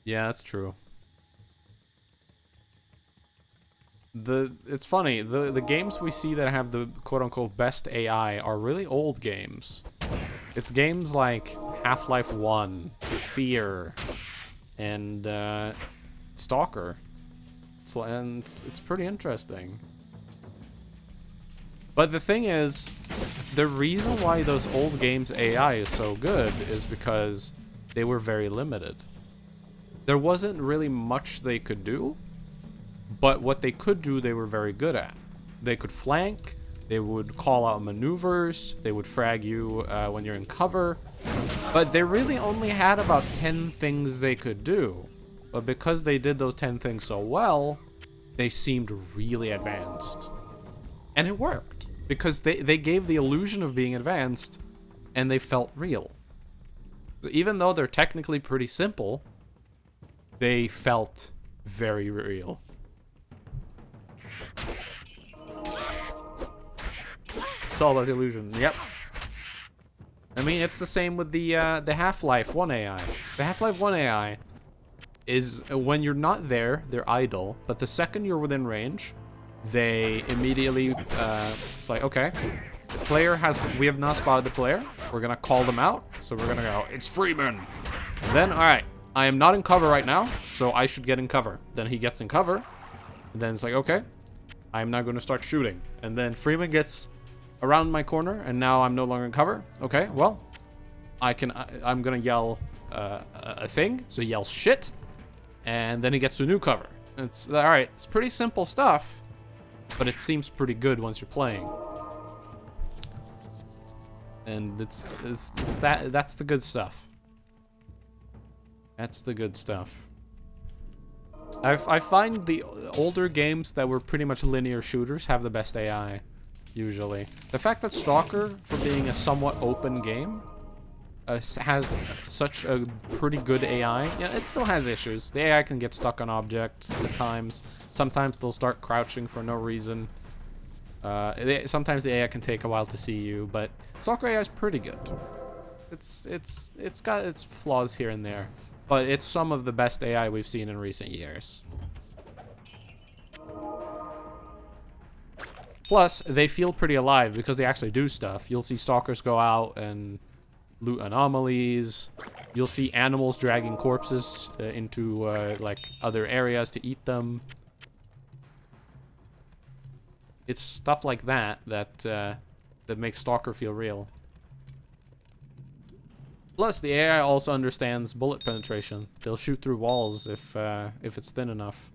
Yeah, that's true. It's funny, the games we see that have the quote-unquote best AI are really old games. It's games like Half-Life 1, Fear, and Stalker. It's pretty interesting. But the thing is, the reason why those old games' AI is so good is because they were very limited. There wasn't really much they could do, but what they could do, they were very good at. They could flank, they would call out maneuvers, they would frag you when you're in cover, but they really only had about 10 things they could do. But because they did those 10 things so well, they seemed really advanced. And it worked, because they gave the illusion of being advanced, and they felt real. So even though they're technically pretty simple, they felt very real. It's all about the illusion. Yep. I mean, it's the same with the Half-Life 1 AI. The Half-Life 1 AI is, when you're not there, they're idle, but the second you're within range, they immediately, it's like, okay, the player we have not spotted the player, we're gonna call them out, so we're gonna go, it's Freeman! And then, alright, I am not in cover right now, so I should get in cover. Then he gets in cover, and then it's like, okay, I'm now gonna start shooting. And then Freeman gets around my corner, and now I'm no longer in cover. Okay, well, I'm gonna yell a thing, so he yells shit, and then he gets to a new cover. It's, alright, it's pretty simple stuff, but it seems pretty good once you're playing. And that's the good stuff. That's the good stuff. I find the older games that were pretty much linear shooters have the best AI, usually. The fact that Stalker, for being a somewhat open game, has such a pretty good AI. Yeah, it still has issues. The AI can get stuck on objects at times. Sometimes they'll start crouching for no reason. Sometimes the AI can take a while to see you, but Stalker AI is pretty good. It's got its flaws here and there, but it's some of the best AI we've seen in recent years. Plus, they feel pretty alive because they actually do stuff. You'll see stalkers go out and loot anomalies. You'll see animals dragging corpses into like other areas to eat them. It's stuff like that that makes Stalker feel real. Plus, the AI also understands bullet penetration. They'll shoot through walls if it's thin enough.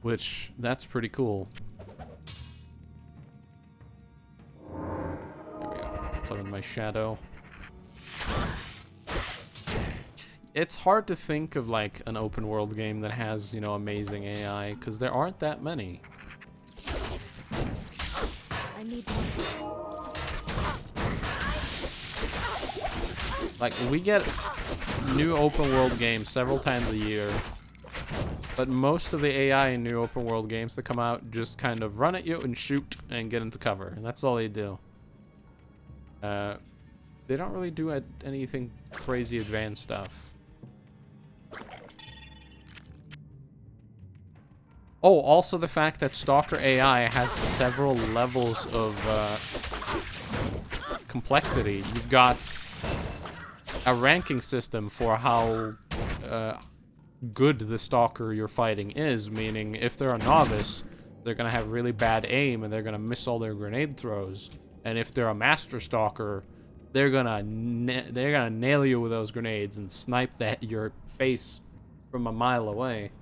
Which, that's pretty cool. There we go. Summon my shadow. It's hard to think of like an open world game that has, you know, amazing AI, because there aren't that many. I need Like, we get new open world games several times a year, but most of the AI in new open world games that come out just kind of run at you and shoot and get into cover, and that's all they do. They don't really do anything crazy advanced stuff. Oh, also the fact that Stalker AI has several levels of complexity. You've got a ranking system for how good the Stalker you're fighting is, meaning if they're a novice, they're gonna have really bad aim and they're gonna miss all their grenade throws. And if they're a master Stalker, they're gonna nail you with those grenades and snipe your face from a mile away.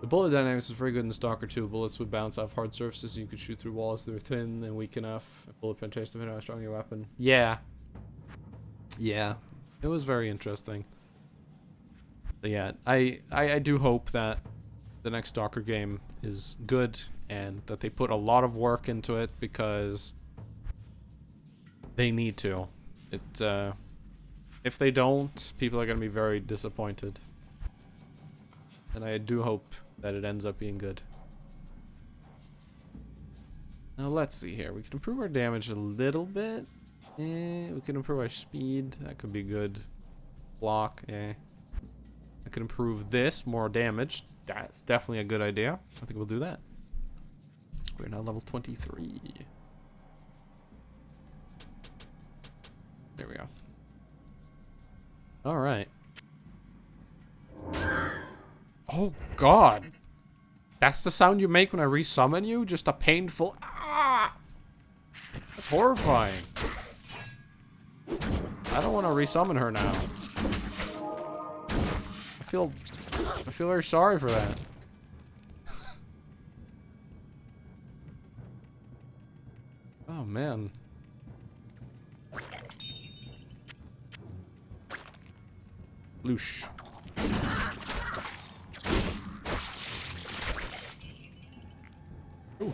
The bullet dynamics is very good in Stalker 2. Bullets would bounce off hard surfaces and you could shoot through walls that are thin and weak enough. Bullet penetration depending on how strong your weapon. Yeah. Yeah. It was very interesting. But yeah, I do hope that the next Stalker game is good and that they put a lot of work into it, because they need to. If they don't, people are going to be very disappointed. And I do hope that it ends up being good. Now let's see here. We can improve our damage a little bit. We can improve our speed. That could be good. Block. I could improve this. More damage. That's definitely a good idea. I think we'll do that. We're now level 23. There we go. Alright. Oh god. That's the sound you make when I resummon you? Just a painful ah! That's horrifying. I don't want to resummon her now. I feel very sorry for that. Oh man. Loosh. Ooh.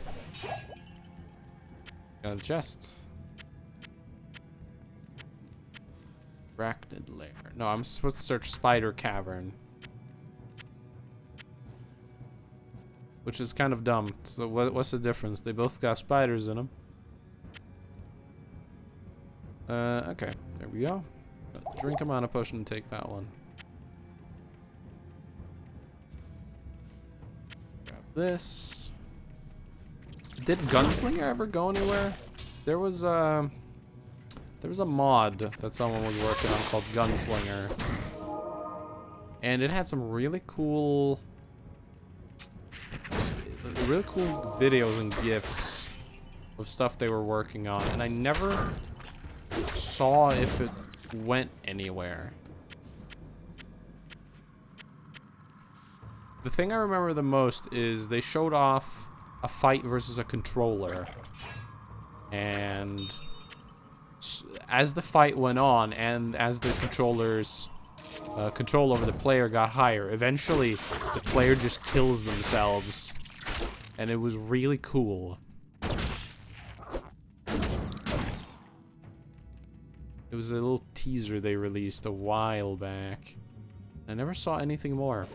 Got a chest. Arachnid lair. No, I'm supposed to search Spider Cavern. Which is kind of dumb. So what's the difference? They both got spiders in them. Okay. There we go. Drink a mana potion and take that one. Grab this. Did Gunslinger ever go anywhere? There was a mod that someone was working on called Gunslinger. And it had some really cool videos and GIFs of stuff they were working on, and I never saw if it went anywhere. The thing I remember the most is they showed off a fight versus a controller. And as the fight went on, and as the controller's control over the player got higher, eventually the player just kills themselves. And it was really cool. It was a little teaser they released a while back. I never saw anything more.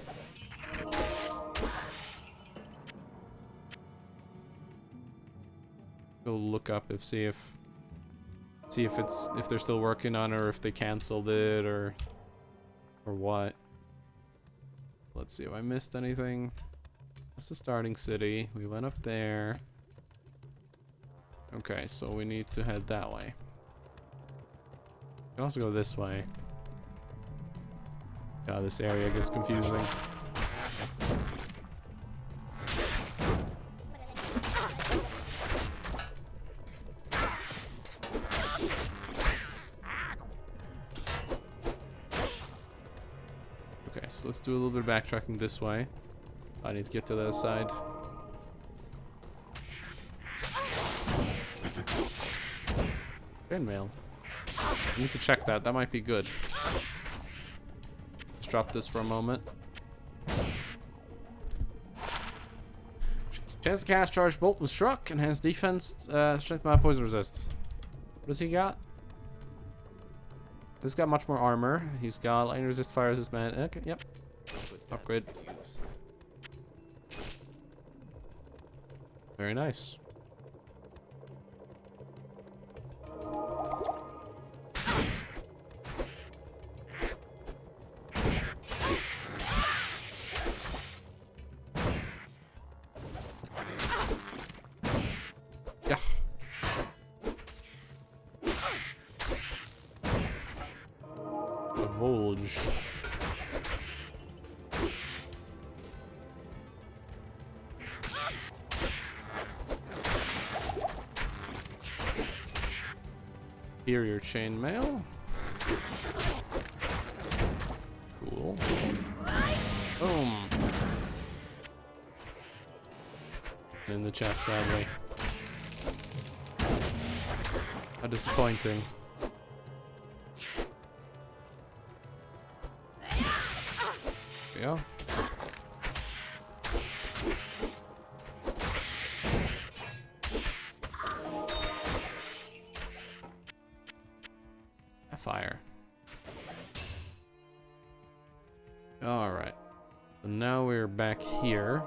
Go look up if see if they're still working on it, or if they canceled it, or what. Let's see if I missed anything. That's the starting city. We went up there. Okay, so we need to head that way. We can also go this way. God, this area gets confusing. Okay, so let's do a little bit of backtracking this way. I need to get to the other side. Chainmail. I need to check that. That might be good. Let's drop this for a moment. Chance to cast charge bolt when struck. Enhanced defense. Strength by poison resist. What does he got? This got much more armor. He's got lightning resist, fire resist, man. Okay, yep. Upgrade. Very nice. Yeah. Divulge. Superior chainmail. Cool. Boom. In the chest, sadly. How disappointing. There we go. Fire. Alright. So now we're back here.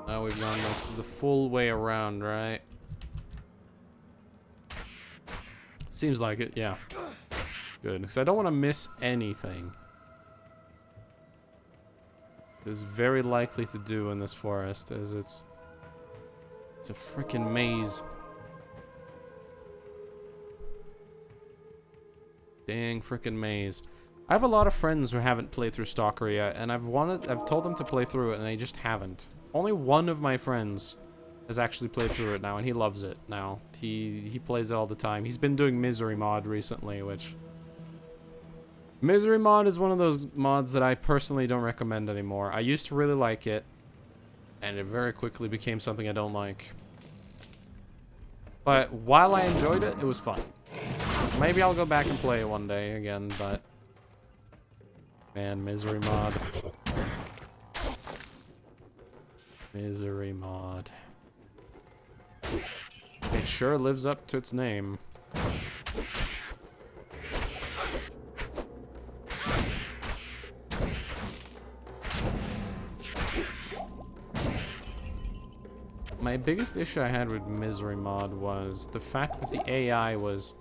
Now we've gone the full way around, right? Seems like it, yeah. Good, because I don't want to miss anything. It's very likely to do in this forest, as it's a freaking maze. Dang frickin' maze. I have a lot of friends who haven't played through Stalker yet, and I've told them to play through it, and they just haven't. Only one of my friends has actually played through it now, and he loves it now. He plays it all the time. He's been doing Misery Mod recently, which... Misery Mod is one of those mods that I personally don't recommend anymore. I used to really like it, and it very quickly became something I don't like. But while I enjoyed it, it was fun. Maybe I'll go back and play it one day again, but... Man, Misery Mod. Misery Mod. It sure lives up to its name. My biggest issue I had with Misery Mod was the fact that the AI was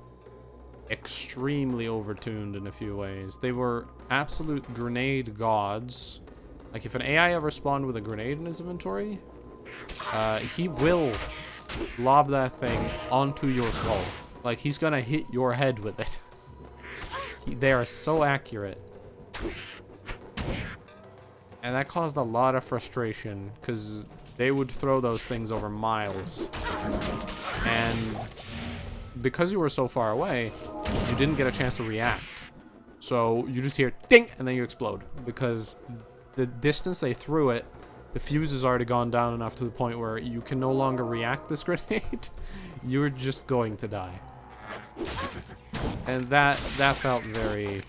extremely overtuned in a few ways. They were absolute grenade gods. Like, if an AI ever spawned with a grenade in his inventory, he will lob that thing onto your skull. Like, he's gonna hit your head with it. They are so accurate. And that caused a lot of frustration, because they would throw those things over miles. And because you were so far away, you didn't get a chance to react. So you just hear ding, and then you explode. Because the distance they threw it the fuse has already gone down enough to the point where you can no longer react this grenade. You're just going to die. And that felt very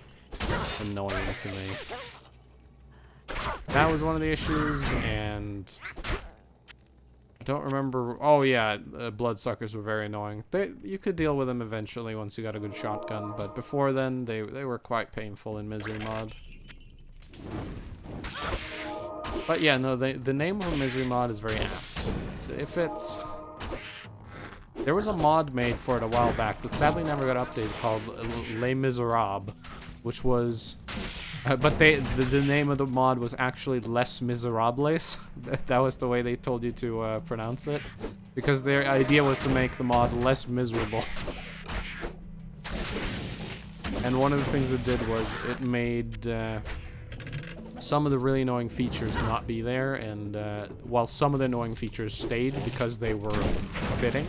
annoying to me. That was one of the issues, and I don't remember. Oh yeah, bloodsuckers were very annoying. You could deal with them eventually once you got a good shotgun, but before then they were quite painful in Misery mod. But yeah, no, the name of a Misery mod is very apt. It fits. There was a mod made for it a while back that sadly never got updated called Les Miserables, which was... but the name of the mod was actually Les Miserables. That was the way they told you to pronounce it. Because their idea was to make the mod less miserable. And one of the things it did was it made some of the really annoying features not be there, and while some of the annoying features stayed because they were fitting.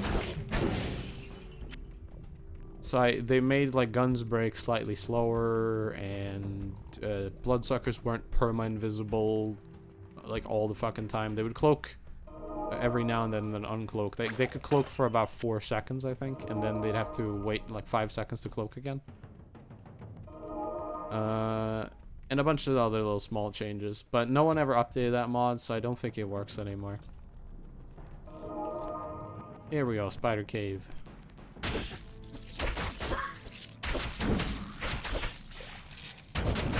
So they made like guns break slightly slower, and bloodsuckers weren't perma-invisible like all the fucking time. They would cloak every now and then uncloak. They could cloak for about 4 seconds, I think, and then they'd have to wait like 5 seconds to cloak again. And a bunch of other little small changes, but no one ever updated that mod, so I don't think it works anymore. Here we go, Spider Cave.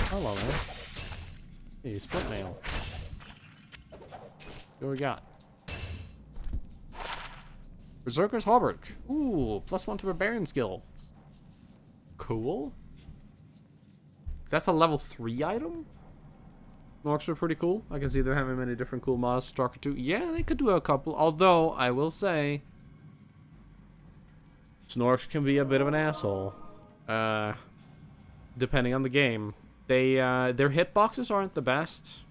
Hello, man. Hey, split mail. What we got? Berserker's Hauberk. Ooh, +1 to barbarian skills. Cool. That's a level 3 item? Snorks are pretty cool. I can see they're having many different cool mods for Stalker 2. Yeah, they could do a couple. Although, I will say, Snorks can be a bit of an asshole. Depending on the game. Their hitboxes aren't the best.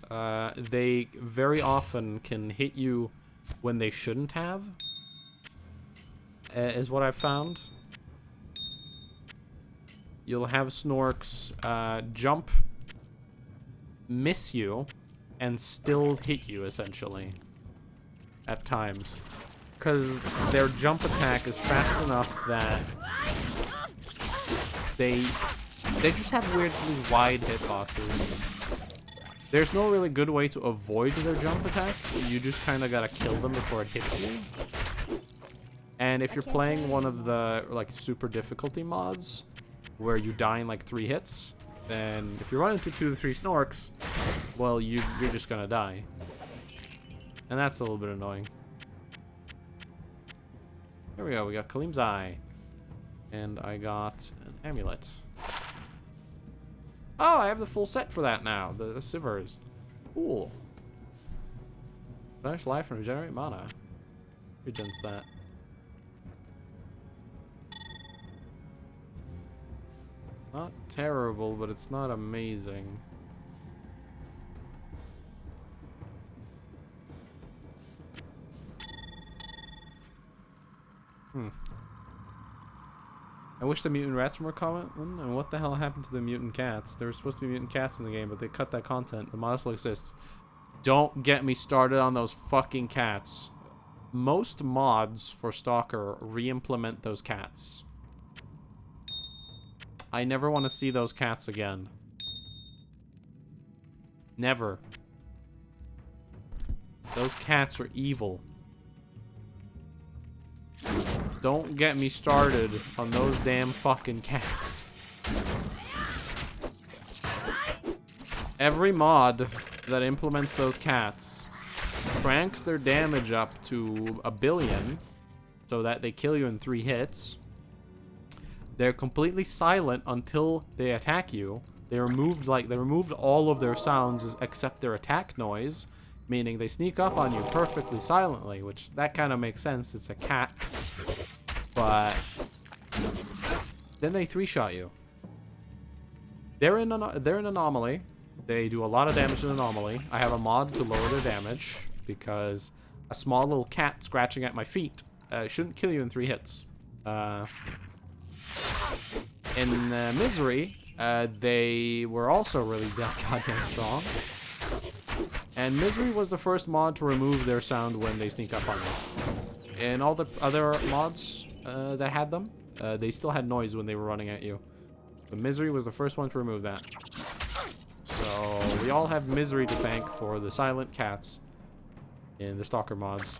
They very often can hit you when they shouldn't have. Is what I've found. You'll have Snorks jump, miss you, and still hit you, essentially. At times. Because their jump attack is fast enough that they just have weirdly wide hitboxes. There's no really good way to avoid their jump attack. You just kind of gotta kill them before it hits you. And if you're playing one of the like super difficulty mods, where you die in like 3 hits, then if you run into 2 to 3 Snorks, well, you're just gonna die. And that's a little bit annoying. There we go, we got Kalim's Eye. And I got an amulet. Oh, I have the full set for that now, the Sivers. Cool. Replenish life and regenerate mana. Regens that. Not terrible, but it's not amazing. I wish the mutant rats were common. And what the hell happened to the mutant cats? There were supposed to be mutant cats in the game, but they cut that content. The mod still exists. Don't get me started on those fucking cats. Most mods for Stalker re-implement those cats. I never want to see those cats again. Never. Those cats are evil. Don't get me started on those damn fucking cats. Every mod that implements those cats cranks their damage up to 1 billion so that they kill you in 3 hits. They're completely silent until they attack you. They removed all of their sounds except their attack noise, meaning they sneak up on you perfectly silently, which that kind of makes sense. It's a cat. But then they 3-shot you. They're an anomaly. They do a lot of damage in anomaly. I have a mod to lower their damage because a small little cat scratching at my feet shouldn't kill you in 3 hits. In Misery, they were also really goddamn strong. And Misery was the first mod to remove their sound when they sneak up on you. And all the other mods that had them, they still had noise when they were running at you. But Misery was the first one to remove that. So we all have Misery to thank for the silent cats in the Stalker mods.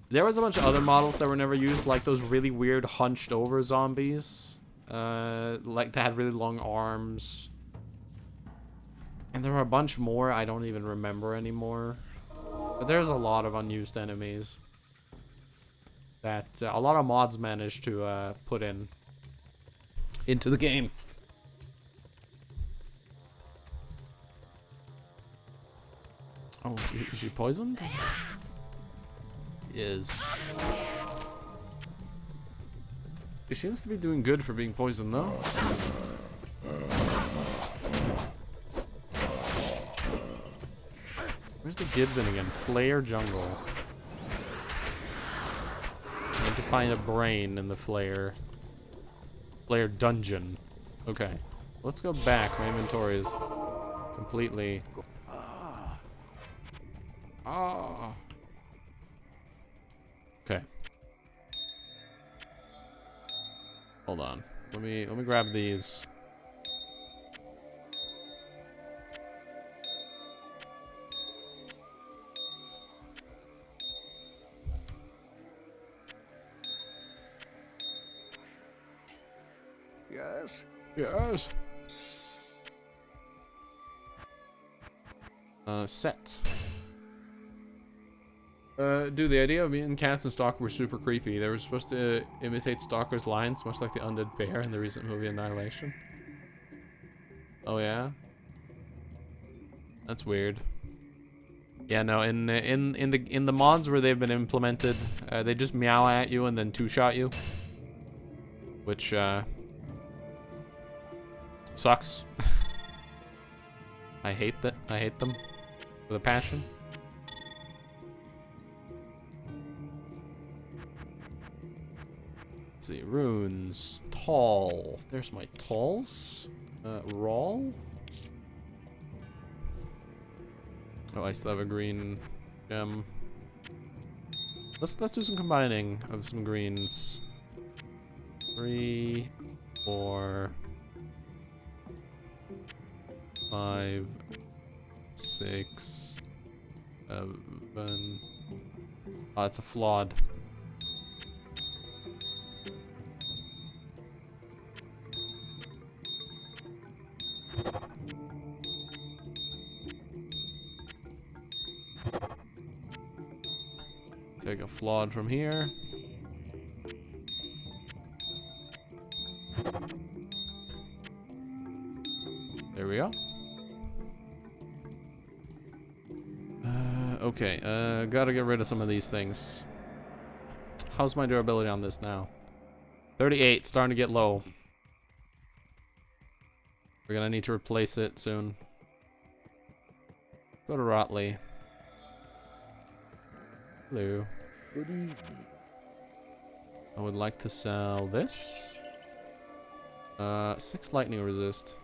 There was a bunch of other models that were never used, like those really weird hunched over zombies. Like they had really long arms. And there were a bunch more I don't even remember anymore. But there's a lot of unused enemies that a lot of mods managed to put into the game. Oh, is she poisoned? Is. She seems to be doing good for being poisoned, though. Where's the Gibbon again? Flare Jungle. I need to find a brain in the Flare. Flare Dungeon. Okay. Let's go back. My inventory is completely... Ah. Okay. Hold on. Let me grab these. Yes? Yes. Set. Dude, the idea of being cats and Stalker were super creepy. They were supposed to imitate Stalker's lines, much like the undead bear in the recent movie Annihilation. Oh yeah? That's weird. Yeah, no, in the mods where they've been implemented, they just meow at you and then two-shot you. Which, sucks. I hate that. I hate them with a passion. Let's see, runes. Tall. There's my talls. Rawl. Oh, I still have a green gem. Let's do some combining of some greens. 3, 4, 5, 6, 7. Oh, it's a flawed. Take a flawed from here. There we go. Okay, gotta get rid of some of these things. How's my durability on this now? 38, starting to get low. We're gonna need to replace it soon. Go to Rotley. Hello. Good evening. I would like to sell this. 6 lightning resist.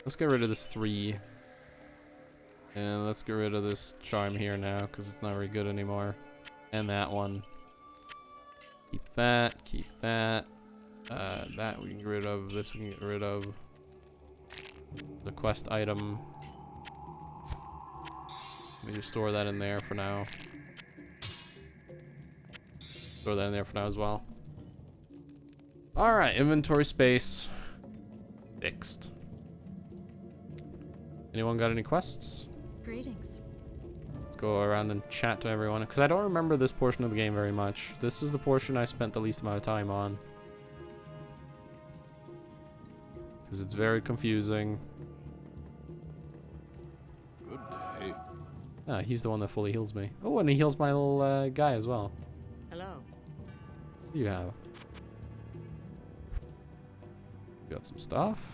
Let's get rid of this 3. And let's get rid of this charm here now, because it's not very good anymore. And that one. Keep that, keep that. That we can get rid of. This we can get rid of. The quest item. Let me just store that in there for now. Store that in there for now as well. Alright, inventory space. Fixed. Anyone got any quests? Greetings. Let's go around and chat to everyone, because I don't remember this portion of the game very much. This is the portion I spent the least amount of time on. Because it's very confusing. Good day. Ah, he's the one that fully heals me. Oh, and he heals my little guy as well. Hello. What do you have? Got some stuff.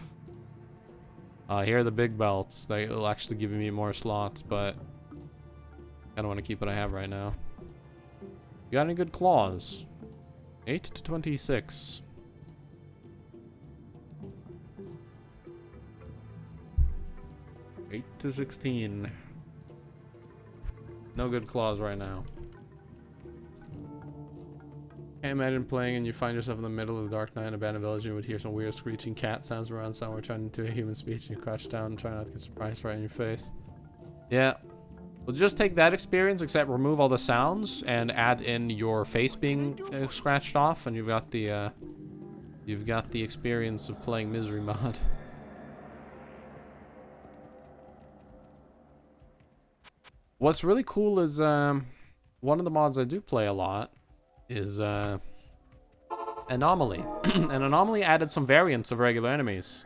Here are the big belts. They will actually give me more slots, but I don't want to keep what I have right now. You got any good claws? 8 to 26. 8 to 16. No good claws right now. Can't imagine playing and you find yourself in the middle of the dark night in an abandoned village and you would hear some weird screeching cat sounds around somewhere trying to a human speech and you crouch down and try not to get surprised right in your face. Yeah. Well, just take that experience, except remove all the sounds and add in your face being scratched off, and you've got the experience of playing Misery mod. What's really cool is one of the mods I do play a lot is Anomaly. And Anomaly added some variants of regular enemies.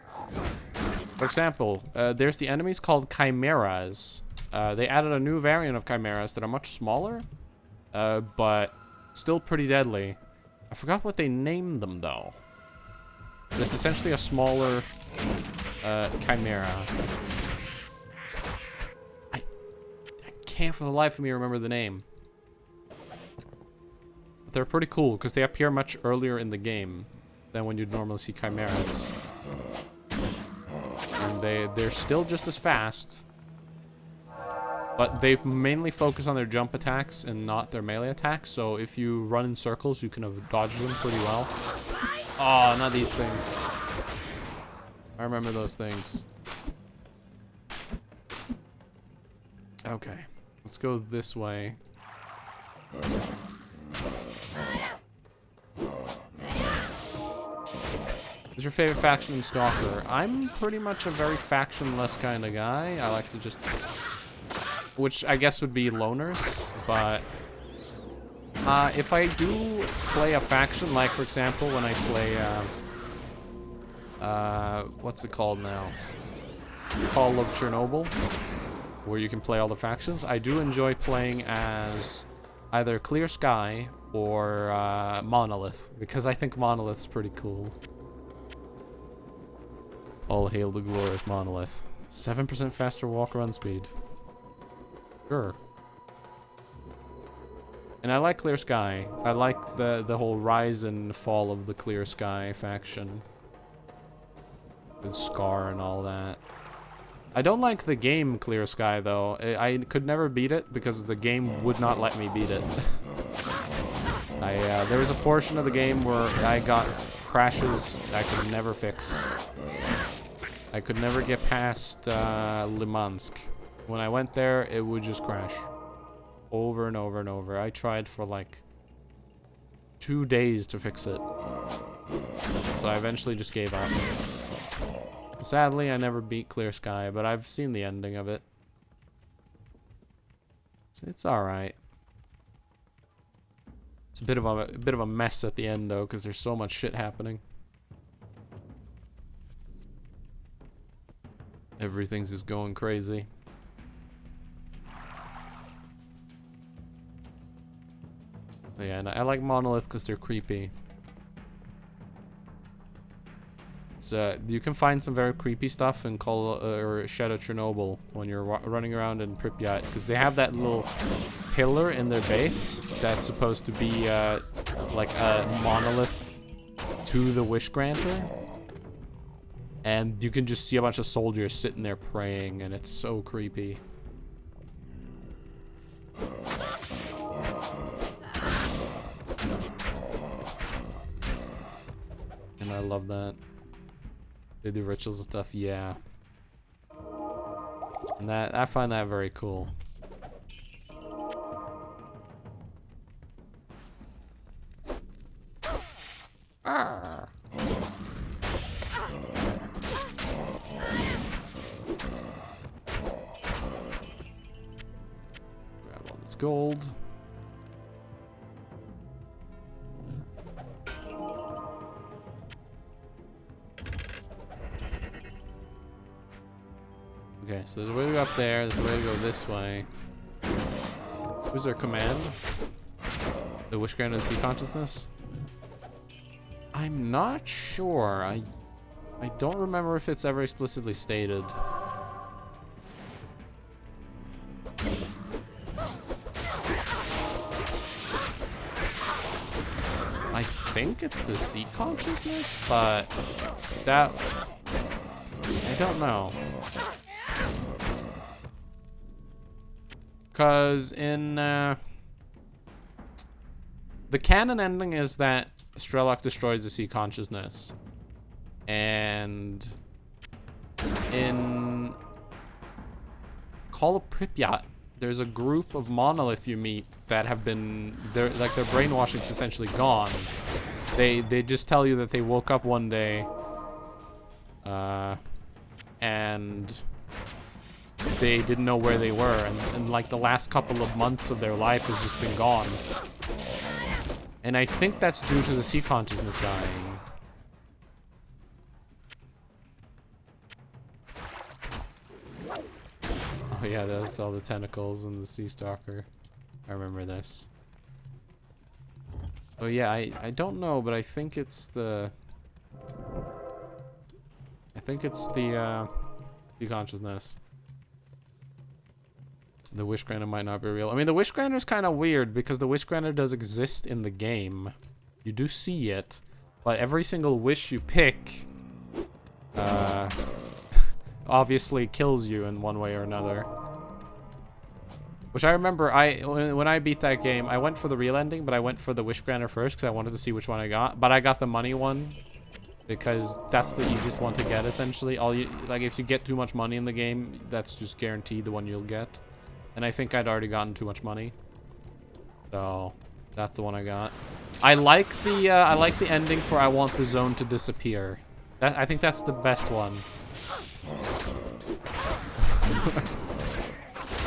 For example, there's the enemies called Chimeras. They added a new variant of Chimeras that are much smaller, but still pretty deadly. I forgot what they named them, though. But it's essentially a smaller Chimera. I can't for the life of me remember the name. But they're pretty cool, because they appear much earlier in the game than when you'd normally see Chimeras. And they're still just as fast. But they mainly focus on their jump attacks and not their melee attacks. So if you run in circles, you can dodge them pretty well. Oh, not these things. I remember those things. Okay. Let's go this way. What's your favorite faction in Stalker? I'm pretty much a very factionless kind of guy. I like to just... Which I guess would be loners, but if I do play a faction, like for example when I play what's it called now? Call of Chernobyl, where you can play all the factions, I do enjoy playing as either Clear Sky or Monolith, because I think Monolith's pretty cool. All hail the glorious Monolith. 7% faster walk-around speed. Sure. And I like Clear Sky. I like the whole rise and fall of the Clear Sky faction. With Scar and all that. I don't like the game Clear Sky, though. I could never beat it because the game would not let me beat it. There was a portion of the game where I got crashes I could never fix. I could never get past Limansk. When I went there, it would just crash. Over and over and over. I tried for like 2 days to fix it. So I eventually just gave up. Sadly, I never beat Clear Sky, but I've seen the ending of it. So it's alright. It's a bit of a mess at the end though, because there's so much shit happening. Everything's just going crazy. Yeah, and I like Monolith because they're creepy. It's you can find some very creepy stuff in or Shadow Chernobyl when you're running around in Pripyat, because they have that little pillar in their base that's supposed to be like a monolith to the Wish Granter, and you can just see a bunch of soldiers sitting there praying, and it's so creepy. And I love that. They do rituals and stuff, yeah. And I find that very cool. Arr. Grab all this gold. Okay, so there's a way to go up there, there's a way to go this way. Who's their command? The Wish Granted Sea Consciousness? I'm not sure. I don't remember if it's ever explicitly stated. I think it's the Sea Consciousness, but that... I don't know. Because in the canon ending is that Strelok destroys the sea consciousness. And in Call of Pripyat, there's a group of monolith you meet that have been, their brainwashing's essentially gone. They just tell you that they woke up one day, and they didn't know where they were, and like the last couple of months of their life has just been gone. And I think that's due to the sea consciousness dying. Oh yeah, that's all the tentacles and the sea stalker. I remember this. Oh yeah, I don't know, but I think it's the sea consciousness. The wish granter might not be real. I mean, the wish granter is kind of weird because the wish granter does exist in the game. You do see it, but every single wish you pick, obviously kills you in one way or another. Which I remember, when I beat that game, I went for the real ending, but I went for the wish granter first because I wanted to see which one I got. But I got the money one because that's the easiest one to get, essentially. Like, if you get too much money in the game, that's just guaranteed the one you'll get. And I think I'd already gotten too much money, so that's the one I got. I like the ending for I want the zone to disappear. I think that's the best one.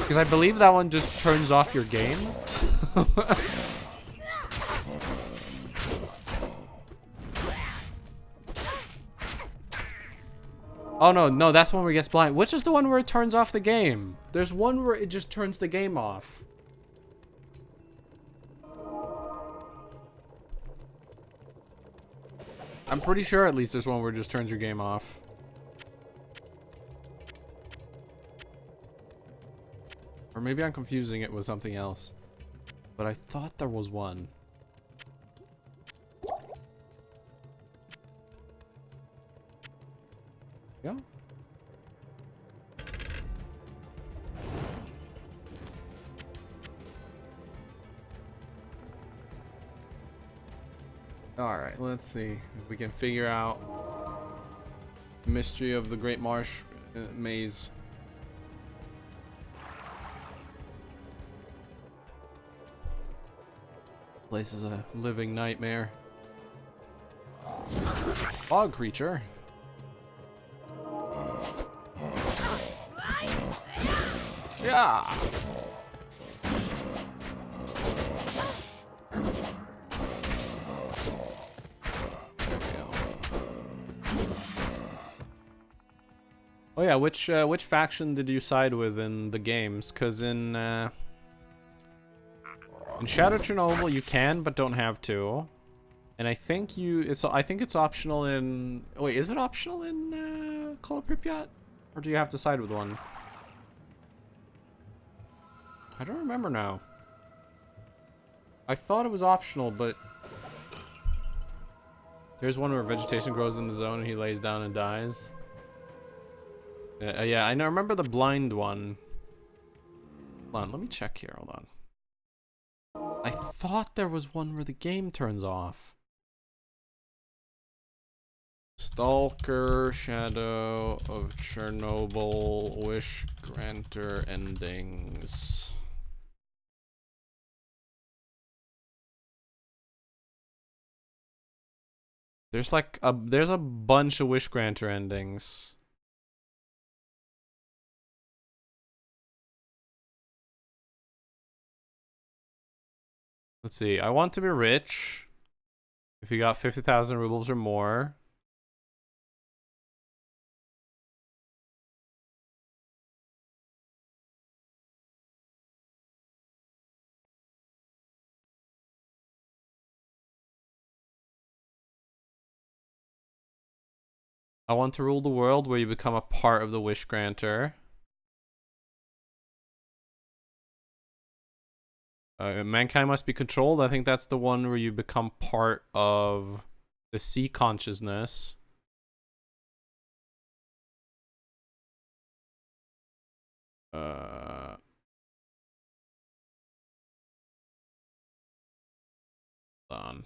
Because I believe that one just turns off your game. Oh no, that's the one where it gets blind. Which is the one where it turns off the game? There's one where it just turns the game off. I'm pretty sure at least there's one where it just turns your game off. Or maybe I'm confusing it with something else. But I thought there was one. Yeah. Alright, let's see if we can figure out the mystery of the Great Marsh maze. Place is a living nightmare. Fog creature. Yeah. Oh yeah, which faction did you side with in the games? Cause in Shadow Chernobyl you can but don't have to. And I think it's optional in wait, is it optional in Call of Pripyat? Or do you have to side with one? I don't remember now. I thought it was optional, but there's one where vegetation grows in the zone and he lays down and dies. Yeah, I know. Remember the blind one. Hold on, let me check here. Hold on. I thought there was one where the game turns off. Stalker, Shadow of Chernobyl, Wish Granter endings. There's like there's a bunch of Wish Granter endings. Let's see. I want to be rich. If you got 50,000 rubles or more. I want to rule the world, where you become a part of the Wish Granter. Mankind must be controlled. I think that's the one where you become part of the sea consciousness. on.